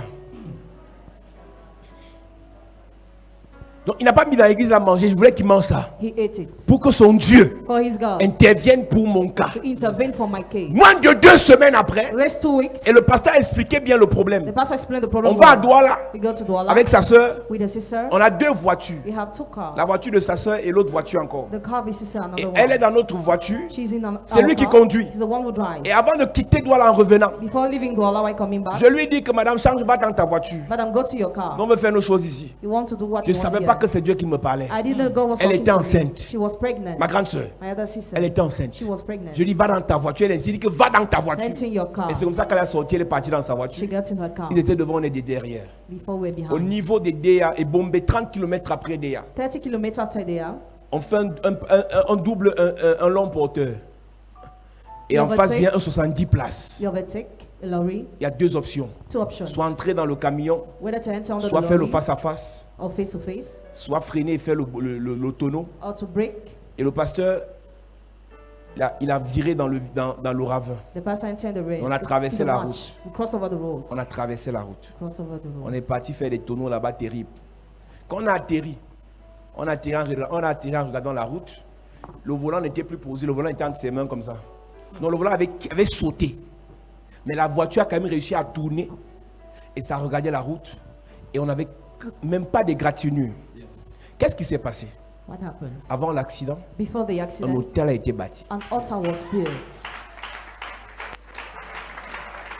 Donc il n'a pas mis dans l'église, il a mangé, je voulais qu'il mange ça. He ate it. Pour que son Dieu For his God. intervienne pour mon cas. To intervene for my case. Moins de 2 semaines après, Last 2 weeks, et le pasteur a expliqué bien le problème. the pastor explained the problem. On va à well. Douala We go to Douala avec sa soeur. with the sister. On a 2 voitures. We have 2 cars. La voiture de sa soeur et l'autre voiture encore. The car of his sister, Et another elle est one. dans notre voiture. She's in an C'est lui qui conduit. He's the one who drives. Et avant de quitter Douala en revenant, Before leaving Douala, while coming back, je lui dis que madame, change pas dans ta voiture. Madam, go to your car. On veut faire nos choses ici. You want to do what Je ne you want savais here. pas que c'est Dieu qui me parlait. I didn't know God was Elle talking était to me. enceinte. She was pregnant. Ma grande soeur, My other sister. elle était enceinte. She was pregnant. Je lui dis, va dans ta voiture. Elle dit que va dans ta voiture. Get in your car. Et c'est comme ça qu'elle a sorti, elle est partie dans sa She voiture. got in her car. Il était devant, on était derrière. Before we're Au behind. niveau des DA et bombé 30 km après DA. 30 kilometers after there, On fait un double, un long porteur. Et en face vient un 70 places. you overtake a lorry. Il y a 2 options. 2 options. Soit entrer dans le camion, Whether to enter under soit the faire le lorry face à face, or face to face, soit freiner et faire le tonneau. or to brake. Et le pasteur, il a viré dans le ravin. The pastor entered the rain. On a traversé la route. We crossed over the road. On a traversé la route. Crossed over the On road. est parti faire des tonneaux là-bas terribles. Quand on a atterri en regardant la route. Le volant n'était plus posé, le volant était entre ses mains comme ça. Donc le volant avait sauté. Mais la voiture a quand même réussi à tourner. Et ça regardait la route. Et on n'avait même pas d'égratignure. Qu'est-ce qui s'est passé? What happened? Avant l'accident, Before the un accident, hôtel a été bâti. an altar was built.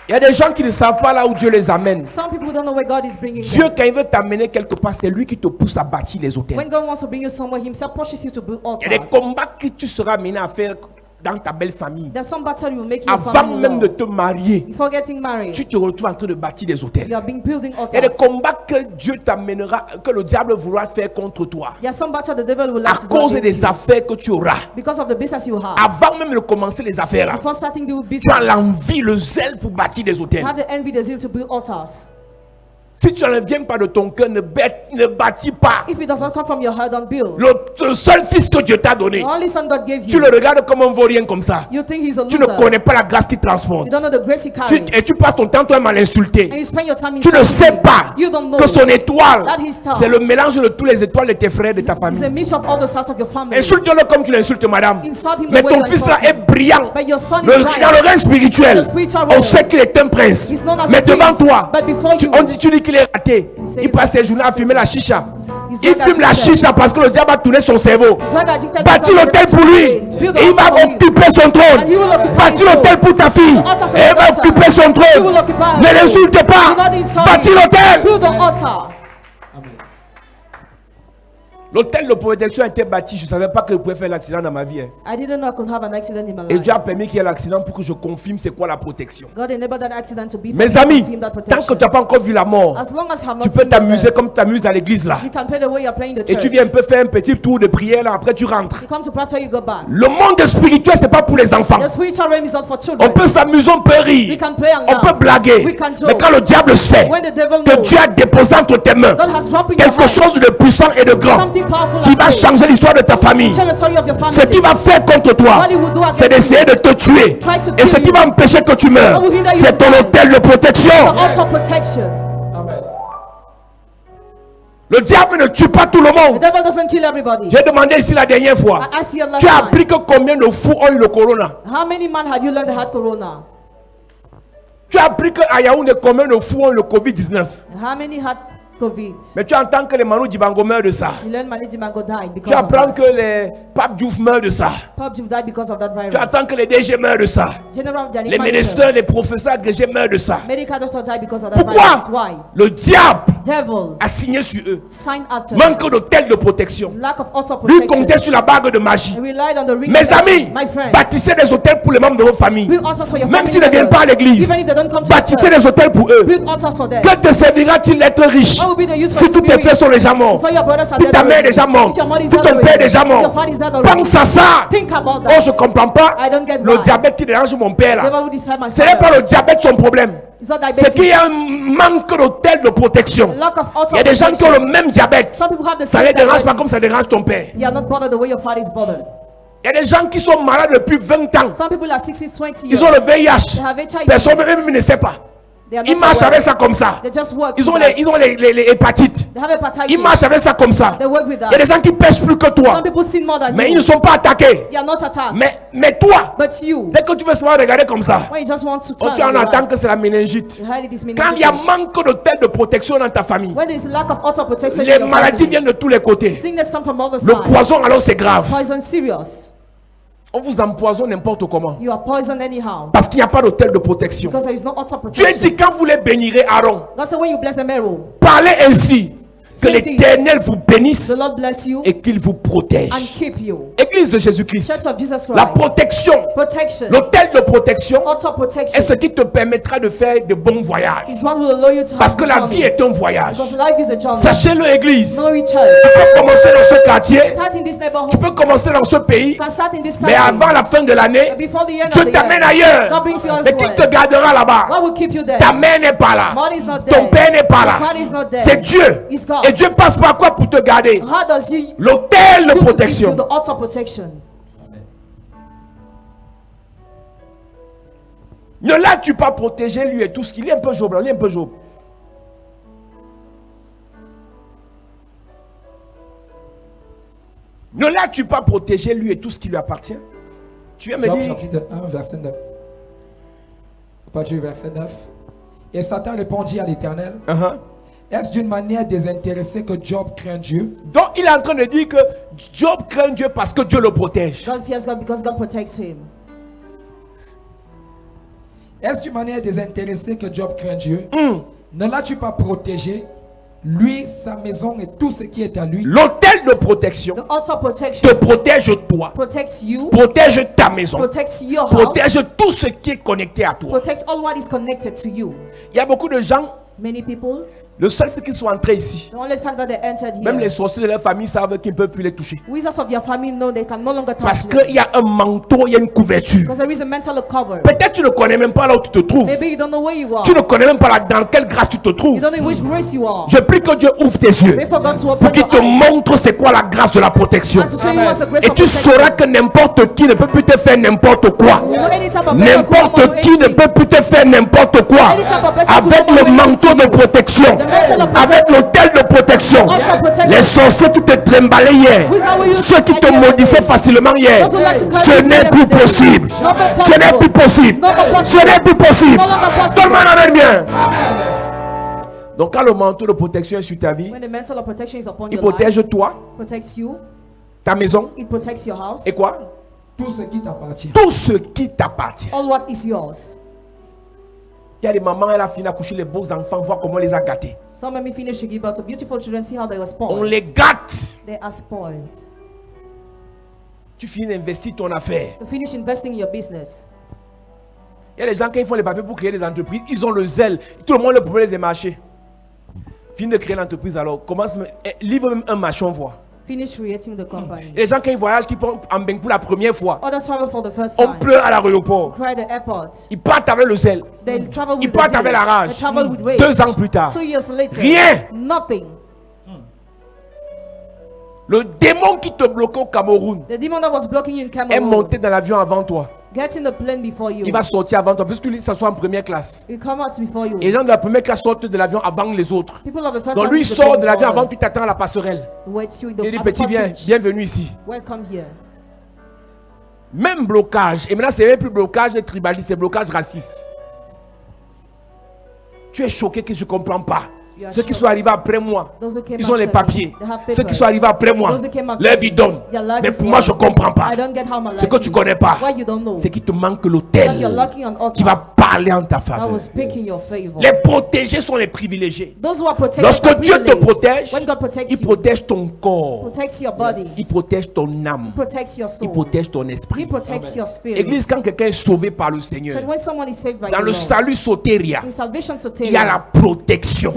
Il y a des gens qui ne savent pas là où Dieu les amène. Some people don't know where God is bringing Dieu, them. quand il veut t'amener quelque part, c'est lui qui te pousse à bâtir les hôtels. When God wants to bring you somewhere, Himself pushes you to build Il y a des altars. combats que tu seras amené à faire dans ta belle famille. There's some battle you will make your Avant family même de love. te marier, Before getting married, tu te retrouves en train de bâtir des hôtels. you are being building Il y a des altars. combats que Dieu t'amènera, que le diable voudra faire contre toi. There are some battle the devil will À like to do cause against des you affaires que tu auras. because of the business you have. Avant même de commencer les affaires là, Before starting the tu as business, l'envie, le zèle pour bâtir des hôtels. have the envy, the zeal to build altars. Si tu ne viens pas de ton cœur, ne bâtis pas. If it does not come from your heart, don't build. Le seul fils que Dieu t'a donné, The only son God gave tu you, le regardes comme un vaurien comme ça. you think he's a Tu ne loser. connais pas la grâce qu'il transporte. You don't know the grace he Et carries. tu passes ton temps toi-même à l'insulter. And you spend your time Tu ne sais insulting pas him. You don't know que son étoile, that his star c'est le mélange de tous les étoiles de tes frères et de ta is a famille. mixture of all the stars of your family. Insulte-le comme tu l'insultes, madame. Insult him the Mais way ton you fils là insult est him. brillant. But your son is Dans le bright. règne spirituel, The spiritual on realm. sait qu'il est un prince. He's known as Mais a devant prince. toi, But before you, tu dis qu'il est raté. says Il passe ses journées à fumer la chicha. He's Il not fume la addicted. chicha parce que le diable a tourné son cerveau. He's not addicted Bâtis because l'hôtel of pour lui. build Et il va altar for you. occuper son And he trône. will occupy Bâtis his l'hôtel pour ta fille. altar for Et il your va daughter. occuper son He will trône. occupy her Ne throne. l'insulte Do pas. not insult Bâtis him. l'hôtel. Build an altar. L'hôtel de protection a été bâti. Je ne savais pas que je pouvais faire l'accident dans ma vie. Hein. I didn't know I could have an accident in my Et life. Dieu a permis qu'il y ait l'accident pour que je confirme c'est quoi la protection. God enabled that accident to be for Mes me to amis, give him that tant que protection. tu n'as pas encore vu la mort, As long as you have tu not peux seen t'amuser the comme tu t'amuses à l'église là. you can play the way you're playing the Et church. tu viens un peu faire un petit tour de prière là, après tu rentres. You come to prayer, you go back. Le monde spirituel, c'est pas pour les enfants. The spiritual realm is not for On children. peut s'amuser, on peut We rire, can play and on peut laugh. blaguer. We can Mais joke. quand le diable sait When the devil que knows Dieu a déposé entre tes mains God has dropped in your quelque hands chose de puissant et de grand something powerful qui like va this, changer l'histoire de ta famille, tell the story of your family. ce qu'il va faire contre toi, What he will do against c'est d'essayer de te tuer. Try to Et ce kill qui you. va empêcher que tu meurs, What will hinder you c'est to ton die? hôtel de It's protection. an altar protection. Le diable ne tue pas tout le The monde. devil doesn't kill everybody. J'ai demandé ici la dernière fois. I asked you last Tu as time. appris que combien de fous ont eu le corona? How many men have you learned that had corona? Tu as appris qu'à Yaoundé, combien de fous ont eu le Covid-19? How many had of it. Mais tu entends que les Manu Dibango meurent de ça. You learn Manu Dibango died because Tu of apprends that. que les Pape Diouf meurent de ça. Pape Diouf died because of that virus. Tu attends que les DG meurent de ça. General Dali Les médecins, les professeurs agrégés meurent de ça. medical doctor died because of that Pourquoi? virus. Why? Le diable Devil a signé sur eux. signed after. Manque d'hôtel de protection. Lack of auto Lui protection. comptait sur la bague de magie. He relied on the ring Mes of magic. amis, My friends. bâtissez des hôtels pour les membres de vos familles. Build altars for your Même family s'ils ne viennent pas à members. l'église, Even if they don't come to bâtissez church. des hôtels pour eux. Build altars for them. Que te servira-t-il d'être riche What will be the use si for tous it to tes be frères sont rich? déjà morts, Before your brothers are si dead ta mère est already. déjà morte, If your mother is si dead ton already. père est déjà If your mort? father is dead already. Pense à ça. Think about Oh, that. je ne comprends pas. I don't get Le why. diabète qui dérange mon père là. Devil will decide my Ce n'est pas father. le diabète son problème. It's not C'est qu'il y a diabetes. un manque d'hôtel de protection. Lack of auto Il y a des gens qui ont protection. le même diabète. Some people have the Ça same ne les dérange pas diabetes. comme ça dérange ton père. They are not bothered the way your father is bothered. Il y a des gens qui sont malades depuis 20 ans. Some people are 16, 20 years. Ils ont le VIH. They have HIV. Personne même ne sait pas. They are Ils not marchent aware. avec ça comme ça. They just work Ils ont with les, that. ils ont les hépatites. They have hepatitis. Ils marchent avec ça comme ça. They work with Il y a des that. gens qui pêchent plus que toi. Some people sin more than Mais ils you. ne sont pas attaqués. They are not attacked. Mais toi, But you, dès que tu veux seulement regarder comme ça, when you just want to oh, turn tu en your entends right, que c'est la méningite. you heard it is Quand il y a meningitis. manque d'hôtel de protection dans ta famille, When there is lack of auto protection les in your maladies family, viennent de tous les côtés. sickness come from all the Le sides. poison, alors c'est grave. Poison serious. On vous empoisonne n'importe comment. You are poisoned anyhow. Parce qu'il n'y a pas d'hôtel de protection. Because there is no auto Tu as protection. dit quand vous les bénirez, Aaron, God said when you bless the marrow, parlez ainsi. Que Say this. l'Éternel vous bénisse the Lord bless you et qu'il vous protège. and keep you. Église de Jésus-Christ, Church of Jesus la Christ. protection, Protection. l'hôtel de protection Auto est protection ce qui te permettra de faire de bons voyages. is what will allow you to Parce have que la good vie est un voyage. Because life is a journey. Sachez-le, Église. Know it, Tu church. peux commencer dans ce quartier, Start in this tu neighborhood. peux commencer dans ce pays, You can start in this mais country. avant la fin de l'année, Before the end Dieu of the t'amène year, ailleurs. God brings you Mais qui elsewhere. te gardera là-bas? What will keep you there? Ta mère n'est pas là. Mother is not Ton there. père n'est pas Your là. father is not there. C'est Dieu. It's God. Et Dieu passe par quoi pour te garder? How does he L'hôtel de do to give you protection. the auto protection? Ne l'as-tu pas protégé, lui et tout ce qu'il est un peu Job, là, lis un peu Job. Ne l'as-tu pas protégé, lui et tout ce qui lui appartient? Tu viens me Job dire. chapitre 1, verset 9. Pas du verset 9. Et Satan répondit à l'Éternel, Uh-huh. est-ce d'une manière désintéressée que Job craint Dieu? Donc il est en train de dire que Job craint Dieu parce que Dieu le protège. God fears God because God protects him. Est-ce d'une manière désintéressée que Job craint Dieu? Ne l'as-tu pas protégé, lui, sa maison et tout ce qui est à lui? L'hôtel de protection The auto protection te protège toi, protects you, protège ta maison, protects your house, protège tout ce qui est connecté à toi. protects all what is connected to you. Il y a beaucoup de gens, Many people, le seul fait qu'ils sont entrés ici, the only fact that they entered here, même les sorciers de leur famille savent qu'ils ne peuvent plus les toucher. wizards of your family know they can no longer touch Parce you. qu'il y a un manteau, il y a une couverture. Because there is a mental cover. Peut-être tu ne connais même pas là où tu te trouves. Maybe you don't know where you are. Tu ne connais même pas là dans quelle grâce tu te You trouves. don't know in which grace you are. Je prie que Dieu ouvre tes yeux Pray for God to pour open qu'il your te eyes montre c'est quoi la grâce de la protection. and to show you what's the grace Et of tu protection. sauras que n'importe qui ne peut plus te faire n'importe quoi. You know any type of person could come on N'importe qui ne anything. peut plus te faire n'importe quoi. Any type of person Avec could come le on anything manteau to de you. protection, The mantle of protection. avec l'hôtel de protection, Mantle of protection. les sorciers qui te trimballaient hier, Wizards will use ceux qui this te idea maudissaient today. facilement hier, Those who like to curse ce you n'est plus yesterday. possible. It's not more Ce n'est possible. plus possible. It's not more possible. Ce n'est plus possible. It's no longer possible. Tout le monde en est bien. Donc quand le manteau de protection est sur ta vie, When the mantle of protection is upon il your life, protège toi, protects you, ta maison, it protects your house, et quoi? Tout ce qui t'appartient. Tout ce qui t'appartient. all what is yours. Il y a des mamans, elle a fini d'accoucher les beaux enfants, voir comment on les a gâtés. Some may finish to give birth to beautiful children, see how they were On spoiled. les gâte. They are spoiled. Tu finis d'investir ton affaire. To finish investing in your business. Il y a des gens qui font les papiers pour créer des entreprises, ils ont le zèle. Tout le monde le problème des marchés. Fini de créer l'entreprise alors, commence, livre même un marché, on voit. Finish creating the company. Les gens qui voyagent, qui font en Beng pour la première fois, Others travel for the first on time. pleure à l'aéroport. Cry at the airport. Ils partent avec le zèle. They travel Ils with partent the avec la zeal. rage. They travel with rage. 2 ans plus tard, 2 years later. Rien. Nothing. le démon qui te bloquait au Cameroun The demon that was blocking you in est Cameroon. monté dans l'avion avant toi. Get in the plane before you. Il va sortir avant toi, puisque lui s'assoit en première classe. He come out before you. Et les gens de la première classe sortent de l'avion avant les autres. People of the first Donc class lui use the sort plane de l'avion before avant us. qu'il t'attend à la passerelle. Waits you in the Il dit, at the petit, viens, beach. bienvenue ici. Welcome here. Même blocage. Et maintenant, c'est même plus blocage tribaliste, c'est blocage raciste. Tu es choqué que je ne comprends pas. Ceux qui sont arrivés après moi, ils ont les papiers. Ceux qui sont arrivés après moi, leur vie donne. Mais pour moi, je ne comprends pas. Ce que tu ne connais pas, c'est qu'il te manque l'autel qui va parler en ta faveur. Les protégés sont les privilégiés. Lorsque Dieu te protège, il protège ton corps. Il protège ton âme. Il protège ton esprit. Église, quand quelqu'un est sauvé par le Seigneur, dans le salut sotéria, il y a la protection.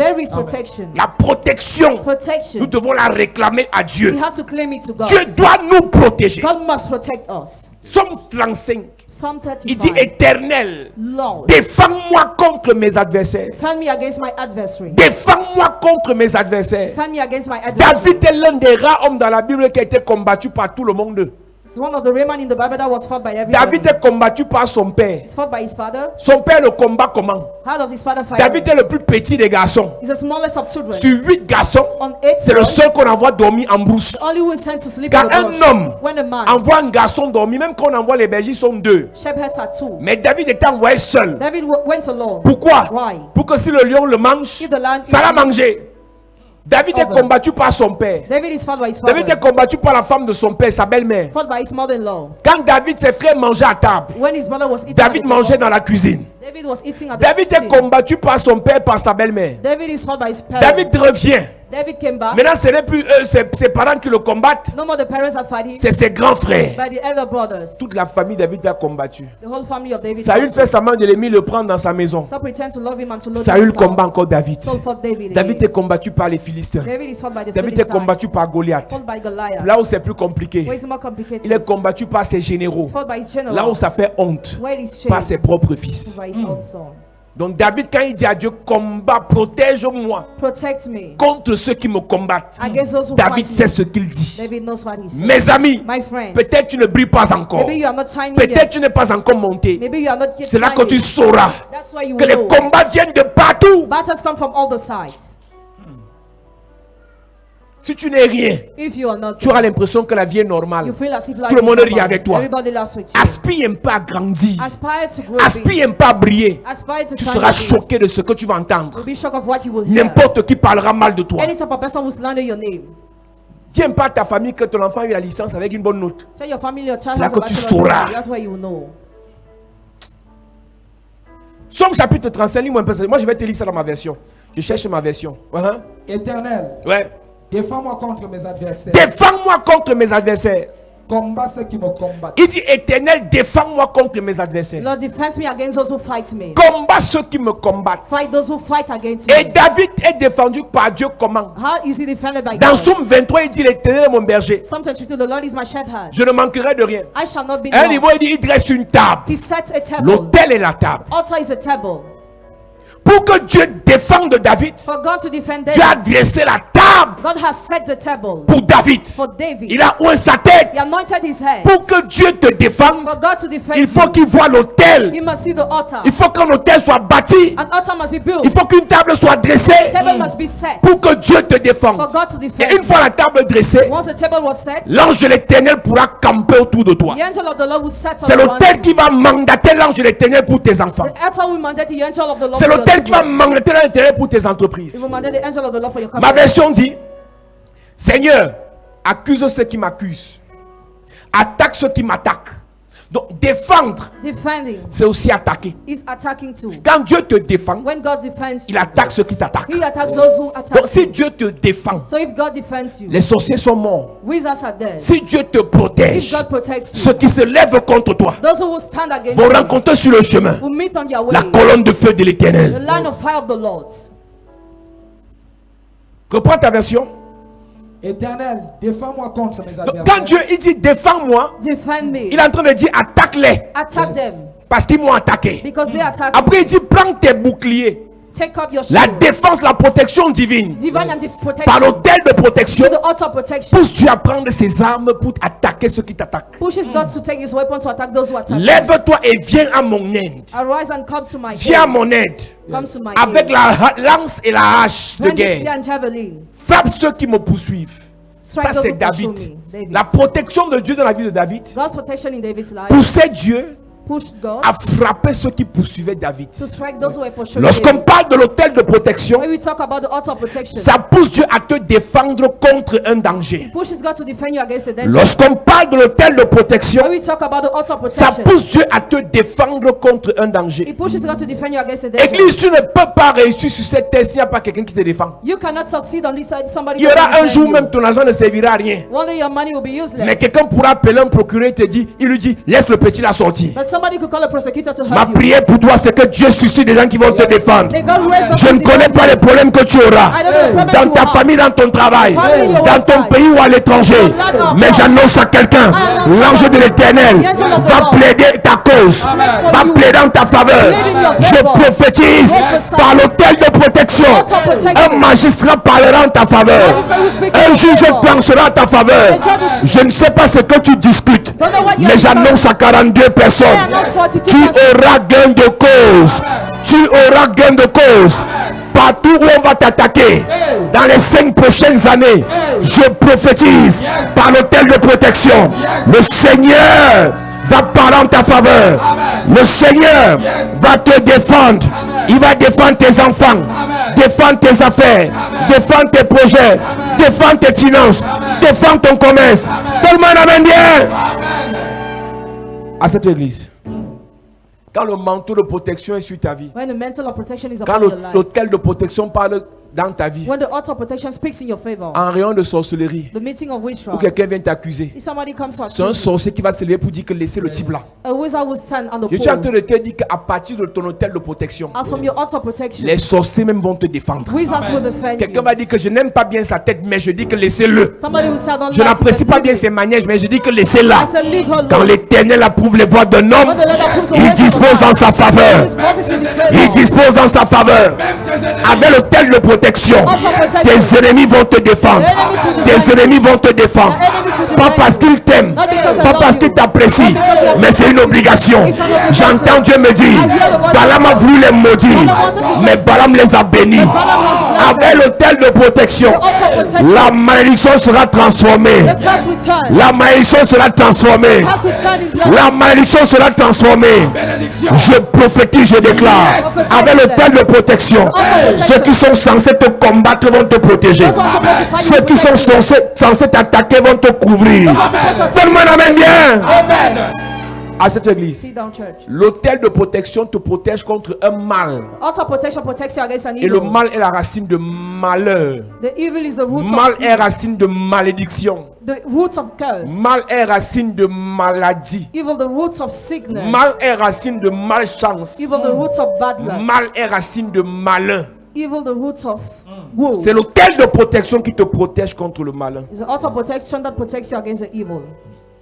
La protection, nous devons la réclamer à Dieu. Dieu doit nous protéger. Somme 35, il dit éternel, défends-moi contre mes adversaires. Défends-moi contre mes adversaires. David est l'un des rares hommes dans la Bible qui a été combattu par tout le monde. One of the rare men in the Bible that was fought by everyone. David est combattu par son père. He's fought by his father. Son père le combat comment? How does his father fight? David est le plus petit des garçons. He's the smallest of children. Sur 8 garçons, c'est le boys, seul qu'on envoie dormir en brousse. Only who is sent to sleep Car in the un bush. homme When a man envoie un garçon dormir, même quand on envoie les bergers, ils sont 2. shepherds are 2. Mais David était envoyé seul. David went alone. Pourquoi? Why? Pour que si le lion le mange, If the lion ça l'a eats him, mangé. David est combattu par son père. David is fought by his father. David est combattu par la femme de son père, sa belle-mère. Fought by his mother-in-law. Quand David, ses frères mangeaient à table, When his brother was eating David at the mangeait table, dans la cuisine. David was eating at the David est kitchen. combattu par son père, par sa belle-mère. David is fought by his parents. David revient. David came back. Maintenant, ce n'est plus ses parents qui le combattent, No more the parents are fighting, c'est ses grands frères. but the elder brothers. Toute la famille David l'a combattu. The whole family of David. Saül fought fait him. semblant de l'aimer, le prendre dans sa maison. So pretend to love him and to load Saül him in his combat house. encore David. So fought David David again. est combattu par les Philistins. David is fought by the David est Philistines. combattu par Goliath. Fought by Goliath. Là où c'est plus compliqué, Where it's more complicated. il est combattu par ses généraux. He's fought by his generals. Là où ça fait honte, Where he's par shamed. ses propres fils. By his own son. Donc David, quand il dit à Dieu, combat, protège-moi Protect me contre ceux qui me combattent, against those who David fight sait me. ce qu'il dit. David knows what he says. Mes amis, My friends, peut-être tu ne brilles pas encore. maybe you are not shining Peut-être yet. tu n'es pas encore monté. Maybe you are not yet C'est là que tu shining. sauras That's why you que les know. combats viennent de partout. Battles come from all the sides. Si tu n'es rien, If you are not, tu auras l'impression que la vie est normale. you feel as if life Tout le is monde normal. rit avec toi. Everybody laughs with you. Aspire un peu à grandir. Aspire to grow Aspire big. un peu à briller. Aspire to Tu shine seras a bit. choqué de ce que tu vas entendre. You'll be shocked of what you will hear. N'importe qui parlera mal de toi. Any type of person will slander your name. Dis un peu à ta famille que ton enfant a eu la licence avec une bonne note. Tell your family your child C'est là has a que tu bachelor's sauras. degree. That's why you will know. Somme chapitre 35, lis-moi un peu ça. Moi, je vais te lire ça dans ma version. Je cherche ma version. Éternel, Ouais. défends-moi contre mes adversaires. Défends-moi contre mes adversaires. Combat ceux qui me combattent. Il dit éternel, défends-moi contre mes adversaires. Lord, defend me against those who fight me. Combat ceux qui me combattent. Fight those who fight against Et me. David est défendu par Dieu comment? How is he defended by Dans God? Psaume 23, il dit l'éternel est mon berger. Psalm 22, the Lord is my shepherd. Je ne manquerai de rien. I shall not be À un niveau, il lost. dit il dresse une table. He sets a table. L'autel est la table. Altar is a table. Pour que Dieu défende David, For God to defend Dieu a David, dressé la table God has set the table pour David. for David. Il a oint sa tête. He anointed his head. Pour que Dieu te défende, For God to defend il faut you, qu'il voie l'autel. he must see the altar. Il faut qu'un autel soit bâti. An altar must be built. Il faut qu'une table soit dressée Table must be set pour que Dieu te for défende. God to Et defend une fois la table dressée, you. Once the table was set, l'ange de l'éternel pourra camper autour de toi. the angel of the Lord will set C'est around l'autel you. qui va mandater l'ange de l'éternel pour tes enfants. The altar will mandate the angel of the Lord C'est for your l'autel qui va children. mandater l'ange de l'éternel pour tes entreprises. It will mandate the angel of the Lord for your Ma company. version dit, Seigneur, accuse ceux qui m'accusent. Attaque ceux qui m'attaquent. Donc défendre, Defending c'est aussi attaquer. is attacking too. Quand Dieu te défend, When God defends il you, attaque ceux qui t'attaquent. he attacks those who attack Donc si you. Dieu te défend, So if God defends you, les sorciers sont morts. wizards are dead. Si Dieu te If protège, God protects you, ceux qui se lèvent contre toi those who will stand against vont you rencontrer sur le chemin will meet on your way la colonne de feu de the l'éternel. line of fire of the Lord. Reprends ta version. Éternel, défends-moi contre mes Donc, adversaires. quand Dieu il dit défends-moi, Defend me. il est en train de dire attaque-les Attack Yes. them parce qu'ils m'ont attaqué. because they attack Après you. il dit prends tes boucliers. Take up your La shield. défense, la protection divine. Divine and Par protection. l'autel de protection, The altar protection pousse Dieu à prendre ses armes pour attaquer ceux qui t'attaquent. pushes God to take his weapon to attack those who attack you. Lève-toi et viens à mon aide. Arise and come to my Viens à aid. mon aide. Come to my Avec aid. la lance et la hache de Hand the spear guerre. and javelin. Frappe ceux qui me poursuivent. Strike Ça those c'est who pursue David. me. David. La protection de Dieu dans la vie de David God's protection in David's life poussait Dieu a frappé ceux qui poursuivaient David. Lorsqu'on parle de l'autel de protection, ça pousse Dieu à te défendre contre un danger. Lorsqu'on parle de l'autel de protection, ça pousse Dieu à te défendre contre un danger. Église, tu ne peux pas réussir sur cette terre s'il n'y a pas quelqu'un qui te défend. Il y aura un jour même ton argent ne servira à rien. Mais quelqu'un pourra appeler un procureur et il lui dit, laisse le petit la sortir. Ma prière pour toi, c'est que Dieu suscite des gens qui vont te défendre. Je ne connais pas les problèmes que tu auras dans ta famille, dans ton travail, dans ton pays ou à l'étranger. Mais j'annonce à quelqu'un, l'ange de l'Éternel va plaider ta cause, va plaider en ta faveur. Je prophétise par l'autel de protection. Un magistrat parlera en ta faveur. Un juge tranchera en ta faveur. Je ne sais pas ce que tu discutes, mais j'annonce à 42 personnes, tu auras gain de cause. Tu auras gain de cause. Partout où on va t'attaquer, dans les 5 prochaines années, je prophétise par l'autel de protection. Le Seigneur va parler en ta faveur. Le Seigneur va te défendre. Il va défendre tes enfants, défendre tes affaires, défendre tes projets, défendre tes finances, défendre ton commerce. Tout le monde amène bien. À cette église, quand le manteau de protection est sur ta vie, quand l'autel de protection parle dans ta vie, en rayon de sorcellerie, ou quelqu'un vient t'accuser, c'est un sorcier qui va se lever pour dire que laissez le type là. Je suis en train de te dire qu'à partir de ton autel de protection, les sorciers même vont te défendre. Quelqu'un va dire que je n'aime pas bien sa tête, mais je dis que laissez-le. Je n'apprécie pas bien ses manières, mais je dis que laissez-la. Quand l'Éternel approuve les voies d'un homme, il dispose en sa faveur. Il dispose en sa faveur. Avec l'autel de protection, tes ennemis vont te défendre. Tes ennemis vont te défendre. Pas parce qu'ils t'aiment, pas parce qu'ils t'apprécient, mais c'est une obligation. J'entends Dieu me dire, Balaam a voulu les maudire, mais Balaam les a bénis. Avec l'autel de protection, la malédiction sera transformée. La malédiction sera transformée. La malédiction sera transformée. Je prophétise, je déclare, avec l'autel de protection, ceux qui sont censés te combattre vont te protéger. Ceux qui sont censés t'attaquer vont te couvrir. Tout le monde amène bien. À cette église, l'autel de protection te protège contre un mal. Et le mal est la racine de malheur. Mal est racine de malédiction. Mal est racine de maladie. Mal est racine de malchance. Mal est racine de malin. C'est l'autel de protection qui te protège contre le malin.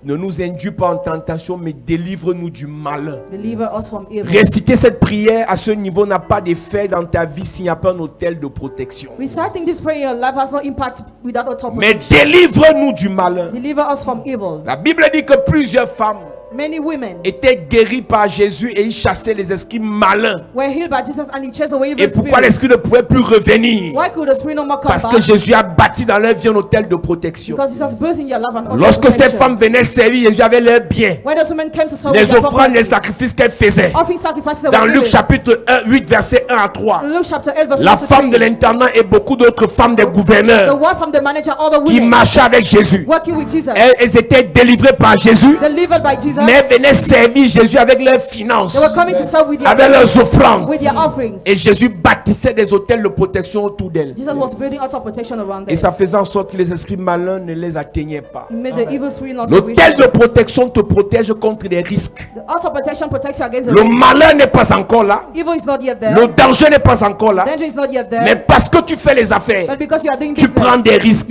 Ne nous induis pas en tentation, mais délivre-nous du malin. Réciter cette prière à ce niveau n'a pas d'effet dans ta vie s'il n'y a pas un autel de protection. Mais délivre-nous du malin. La Bible dit que plusieurs femmes étaient guéris par Jésus et ils chassaient les esprits malins. Et pourquoi l'esprit ne pouvait plus revenir? Parce que Jésus a bâti dans leur vie un hôtel de protection. Lorsque ces femmes venaient servir, Jésus avait leur bien. Les offrandes, les sacrifices qu'elles faisaient. Dans Luc chapitre 8 verset 1 à 3. La femme de l'intendant et beaucoup d'autres femmes des gouverneurs qui marchaient avec Jésus. Elles étaient délivrées par Jésus. Mais elles venaient servir Jésus avec leurs finances, avec leurs offrandes. Et Jésus bâtissait des hôtels de protection autour d'elles. Et ça faisait en sorte que les esprits malins ne les atteignaient pas. L'hôtel de protection te protège contre les risques. Le malin n'est pas encore là. Le danger n'est pas encore là. Mais parce que tu fais les affaires, tu prends des risques.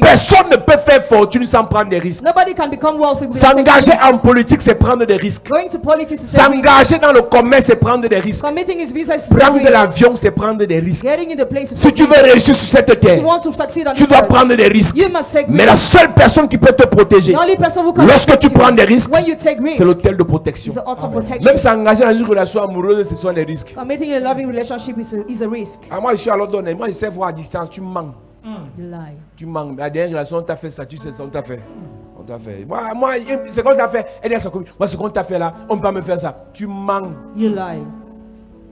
Personne ne peut faire fortune sans prendre des risques. S'engager en politique, c'est prendre des risques. S'engager dans le commerce, c'est prendre des risques. Prendre de l'avion, c'est prendre des risques. Si tu veux réussir sur cette terre, tu dois prendre des risques. Mais la seule personne qui peut te protéger lorsque tu prends des risques, c'est l'hôtel de protection. Même s'engager dans une relation amoureuse, ce sont des risques. Moi, je suis à Londres, moi, je sais voir à distance, tu mens. Tu mens. La dernière relation, on t'a fait ça, tu sais ça, on t'a fait. t'a fait. Moi c'est qu'on t'a fait. Elle dit à sa copine, moi, ce qu'on t'a fait là, on ne peut pas me faire ça. Tu mens. You lie.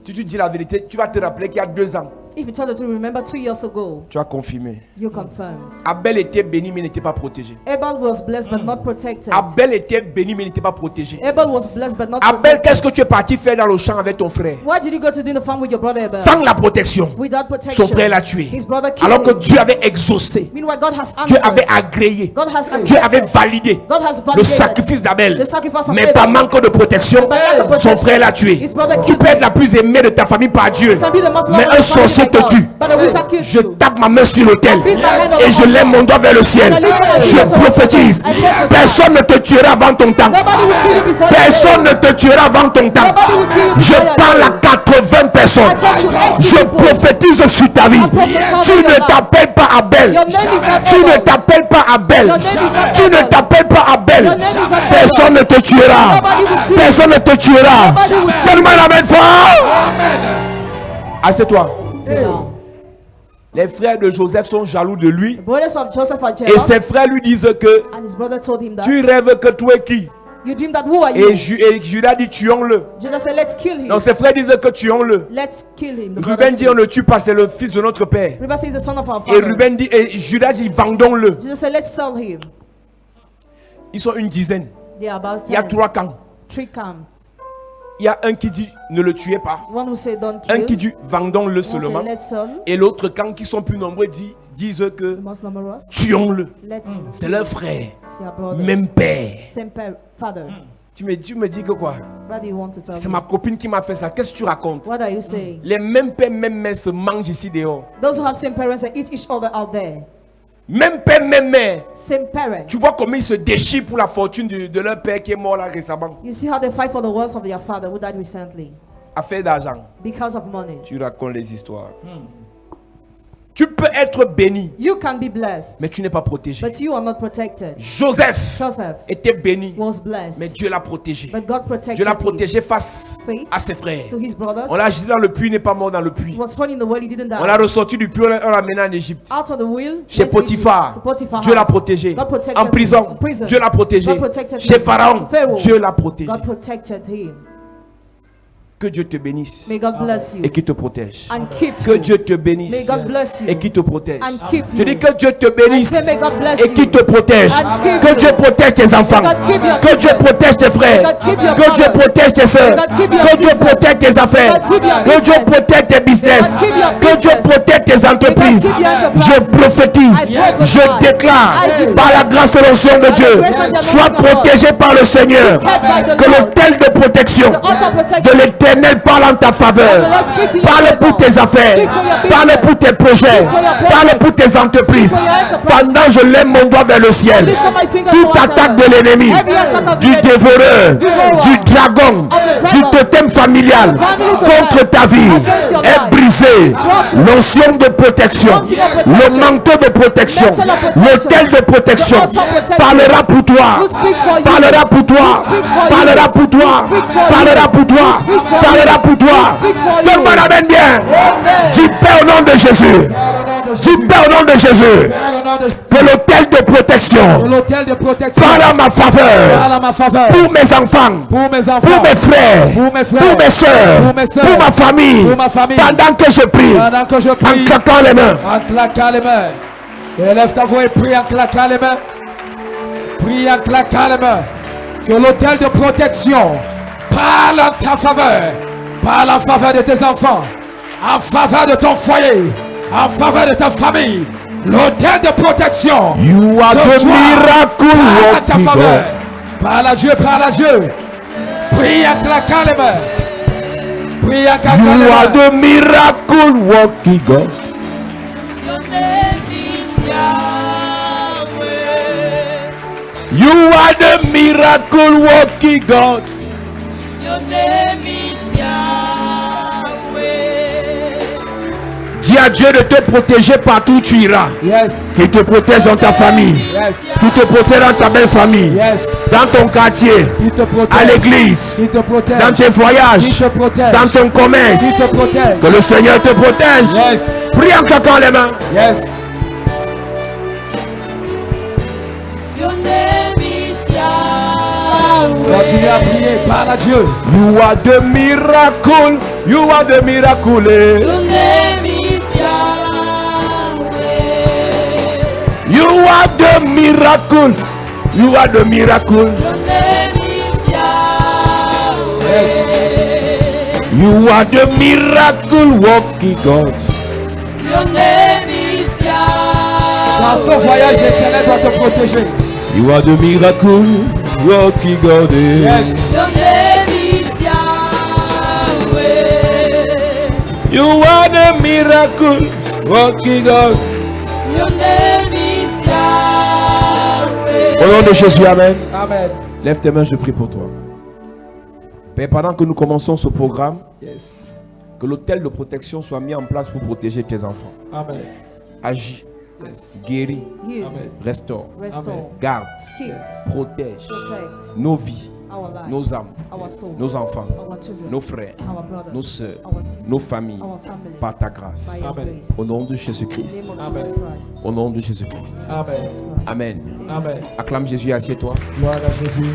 Si tu dis la vérité, tu vas te rappeler qu'il y a 2 ans. If you tell the truth, remember 2 years ago. Tu as confirmé. You confirmed. Abel était béni mais n'était pas protégé. Abel was blessed but not protected. Abel était béni mais n'était pas protégé. Abel was blessed but not Abel, protected. qu'est-ce que tu es parti faire dans le champ avec ton frère? Why did you go to do the farm with your brother Abel? Sans la protection. Without protection. Son frère l'a tué. His brother killed Alors que him. Dieu avait exaucé. Meanwhile, God has Dieu answered. avait agréé. God has accepted. Dieu avait validé God has le validated sacrifice d'Abel. the sacrifice of Mais Abel. par manque de protection, By lack of protection, son frère l'a tué. his brother Tu killed peux être him. la plus aimée de ta famille par Dieu. You can be the most Mais loved un of the family sorcier by te God, tue. but a wizard kills Je you. tape ma main sur l'autel I beat my hand on et the je lève mon doigt vers le ciel. Je prophétise. Personne ne te tuera avant ton temps. Nobody will kill you before Personne ne te tuera avant ton temps. Nobody will kill you Je before your parle à time. 80 personnes. I talk to 80 Je people. prophétise sur ta vie. prophesy Tu over ne your life. t'appelles pas Abel. Your name is not Tu ne Abel. t'appelles pas Abel. Your name is not Tu ne Abel. t'appelles pas Abel. Your name is not Abel. Personne ne te tuera. Nobody will kill you. Personne ne te tuera. Nobody will kill you. Donne-moi la main fort. Assieds-toi. Sit down. Les frères de Joseph sont jaloux de lui. The brothers of Joseph are Et jealous. ses frères lui disent que And his brother told him that. tu rêves que tu es qui? You dream that who are you? Et Judas dit tuons-le. Judah said, let's kill him. Donc ses frères disent que tuons-le. Let's kill him. The Ruben brothers dit on ne tue pas, c'est le fils de notre père. said. Reuben says the son of our Et father. Ruben dit, et Judas dit vendons-le. Jesus said, let's sell him. Ils sont une dizaine. They are about Il y a 10. 3 camps. 3 camps. Il y a un qui dit ne le tuez pas. One who said don't Un kill. qui dit vendons-le One said seulement. let's sell. Et l'autre camp qui sont plus nombreux disent que The most numerous. tuons-le. Let's C'est leur frère. see our brother. Même père. Same father. Tu me dis que quoi? What do you want to tell C'est me? ma copine qui m'a fait ça. Qu'est-ce que tu racontes? What are you saying? Les mêmes pères, même mères se mangent ici dehors. Those who have same parents and eat each other out there. Même père, même mère. Same parents. Tu vois comment ils se déchirent pour la fortune de leur père qui est mort là récemment. You see how they fight for the wealth of their father who died recently Affaire d'argent. because of money. Tu racontes les histoires. Tu peux être béni, You can be blessed, mais tu n'es pas protégé. but you are not protected. Joseph Joseph était béni, was blessed, mais Dieu l'a protégé. but God protected Dieu l'a him. protégé face à ses frères. To his brothers. On l'a jeté dans le puits, il n'est pas mort dans le puits. He was thrown in the well, he didn't On l'a die. ressorti du puits, on l'a amené en Égypte. Out of the wheel, Chez went to Egypt, Potiphar, to Potiphar's Dieu l'a house. protégé. God protected En him. prison, In prison, Dieu l'a protégé. God protected Chez him. Pharaon, Pharaoh, Dieu l'a protégé. God protected him. Que Dieu te bénisse May God bless you et qu'il te protège. and keep Que you. Dieu te May bénisse God bless you et qu'il te protège. and keep Je you. dis que Dieu te I bénisse say may God bless et qu'il you te protège. and keep Que you. Dieu protège tes enfants. God keep your Que Dieu children. protège tes frères. God keep your Que Dieu brothers. protège tes soeurs. God keep your Que Dieu sisters. protège tes affaires. God keep your Que Dieu business. protège tes business. God keep your Que Dieu business. protège tes entreprises. keep your enterprise. Je prophétise. I prophesy. Je déclare I declare. par la grâce et l'onction de Dieu. grace and the Sois anointing of God. protégé par le Seigneur. kept by the Que Lord. l'autel de protection The altar of protection. de l'Éternel parle en ta faveur. The Lord speak to your Parle favor. pour tes affaires. Speak for your business. Parle pour tes projets. Speak for your projects. Parle pour tes entreprises. Speak for your enterprise. Pendant je lève mon doigt vers le ciel. lift up my finger Toute towards attaque heaven. de l'ennemi, Every attack of the du enemy. dévoreur, Devourer. du dragon, Of the du dragon. totem familial The family totem. contre ta vie Against your est life. brisée. Is broken. L'onction de protection, L'onction of protection. le manteau de protection, Mantle of protection. l'autel de protection The altar of protection. parlera pour toi. Who speak for you. Parlera pour toi. Who speak for you. Parlera pour toi. Who speak for Parlera you. pour toi. Who speak for Parlera you. pour toi. Who speak for you. Donne-moi la main bien. Amen. Dis Père au nom de Jésus. Dis Père au nom de Jésus. Que l'autel de protection L'hôtel de protection parle en ma faveur. parle à ma faveur. Pour mes enfants. Pour mes enfants. Pour mes frères. Pour mes frères. Pour mes soeurs. Pour mes sœurs. Pour ma famille. Pour ma famille. Pendant que je prie. Pendant que je En prie. claquant les mains. En claquant les mains. Élève ta voix et prie en claquant les mains. Prie en claquant les mains. Que l'hôtel de protection parle en ta faveur. Parle en faveur de tes enfants. En faveur de ton foyer. En faveur de ta famille. L'hôtel de protection. You are Ce the soir, miracle parle en ta working faveur. God. Parle à Dieu, parle à Dieu. Prie en claquant les mains. Prie en claquant les You are mains. the miracle working God. Your name is Yahweh. You are the miracle working God. Your name is Yahweh. Dis à Dieu de te protéger partout où tu iras. Yes. Qu'il te protège dans ta famille. Yes. Qu'il te protège dans ta belle famille. Yes. Dans ton quartier. Il te protège. À l'église. Il te protège. Dans tes voyages. Il te protège. Dans ton commerce. Il te protège. Que le Seigneur te protège. Yes. Prie en claquant les mains. Yes. Your name is Continuez à prier, parle à Dieu. You are the miracle. You are the miracle. Your name is Yahweh. You are the miracle. You are the miracle. Your name is Yahweh. You are the miracle working God. Your name is Yahweh. Dans ce voyage, l'Éternel doit te protéger. You are the miracle working God. Yes. Your name is Yahweh. You are the miracle working God. Your name is Yahweh. Au nom de Jésus, amen. Amen. Lève tes mains, je prie pour toi. Père, pendant que nous commençons ce programme, Yes. que l'hôtel de protection soit mis en place pour protéger tes enfants. Amen. Agis, Yes. guéris, Heal, Amen. restaure, restore, garde, keep, protège protect nos vies, our lives, nos âmes, our soul, nos enfants, our children, nos frères, our brothers, nos sœurs, our sisters, nos familles, our families, par ta by grâce. your Amen. grace. Au nom de In the Jésus-Christ. name of Amen. Jesus Christ. Au nom de Jésus-Christ. Amen. Jesus Christ. Amen. Amen. Acclame Jésus, assieds-toi. Gloire à Jésus.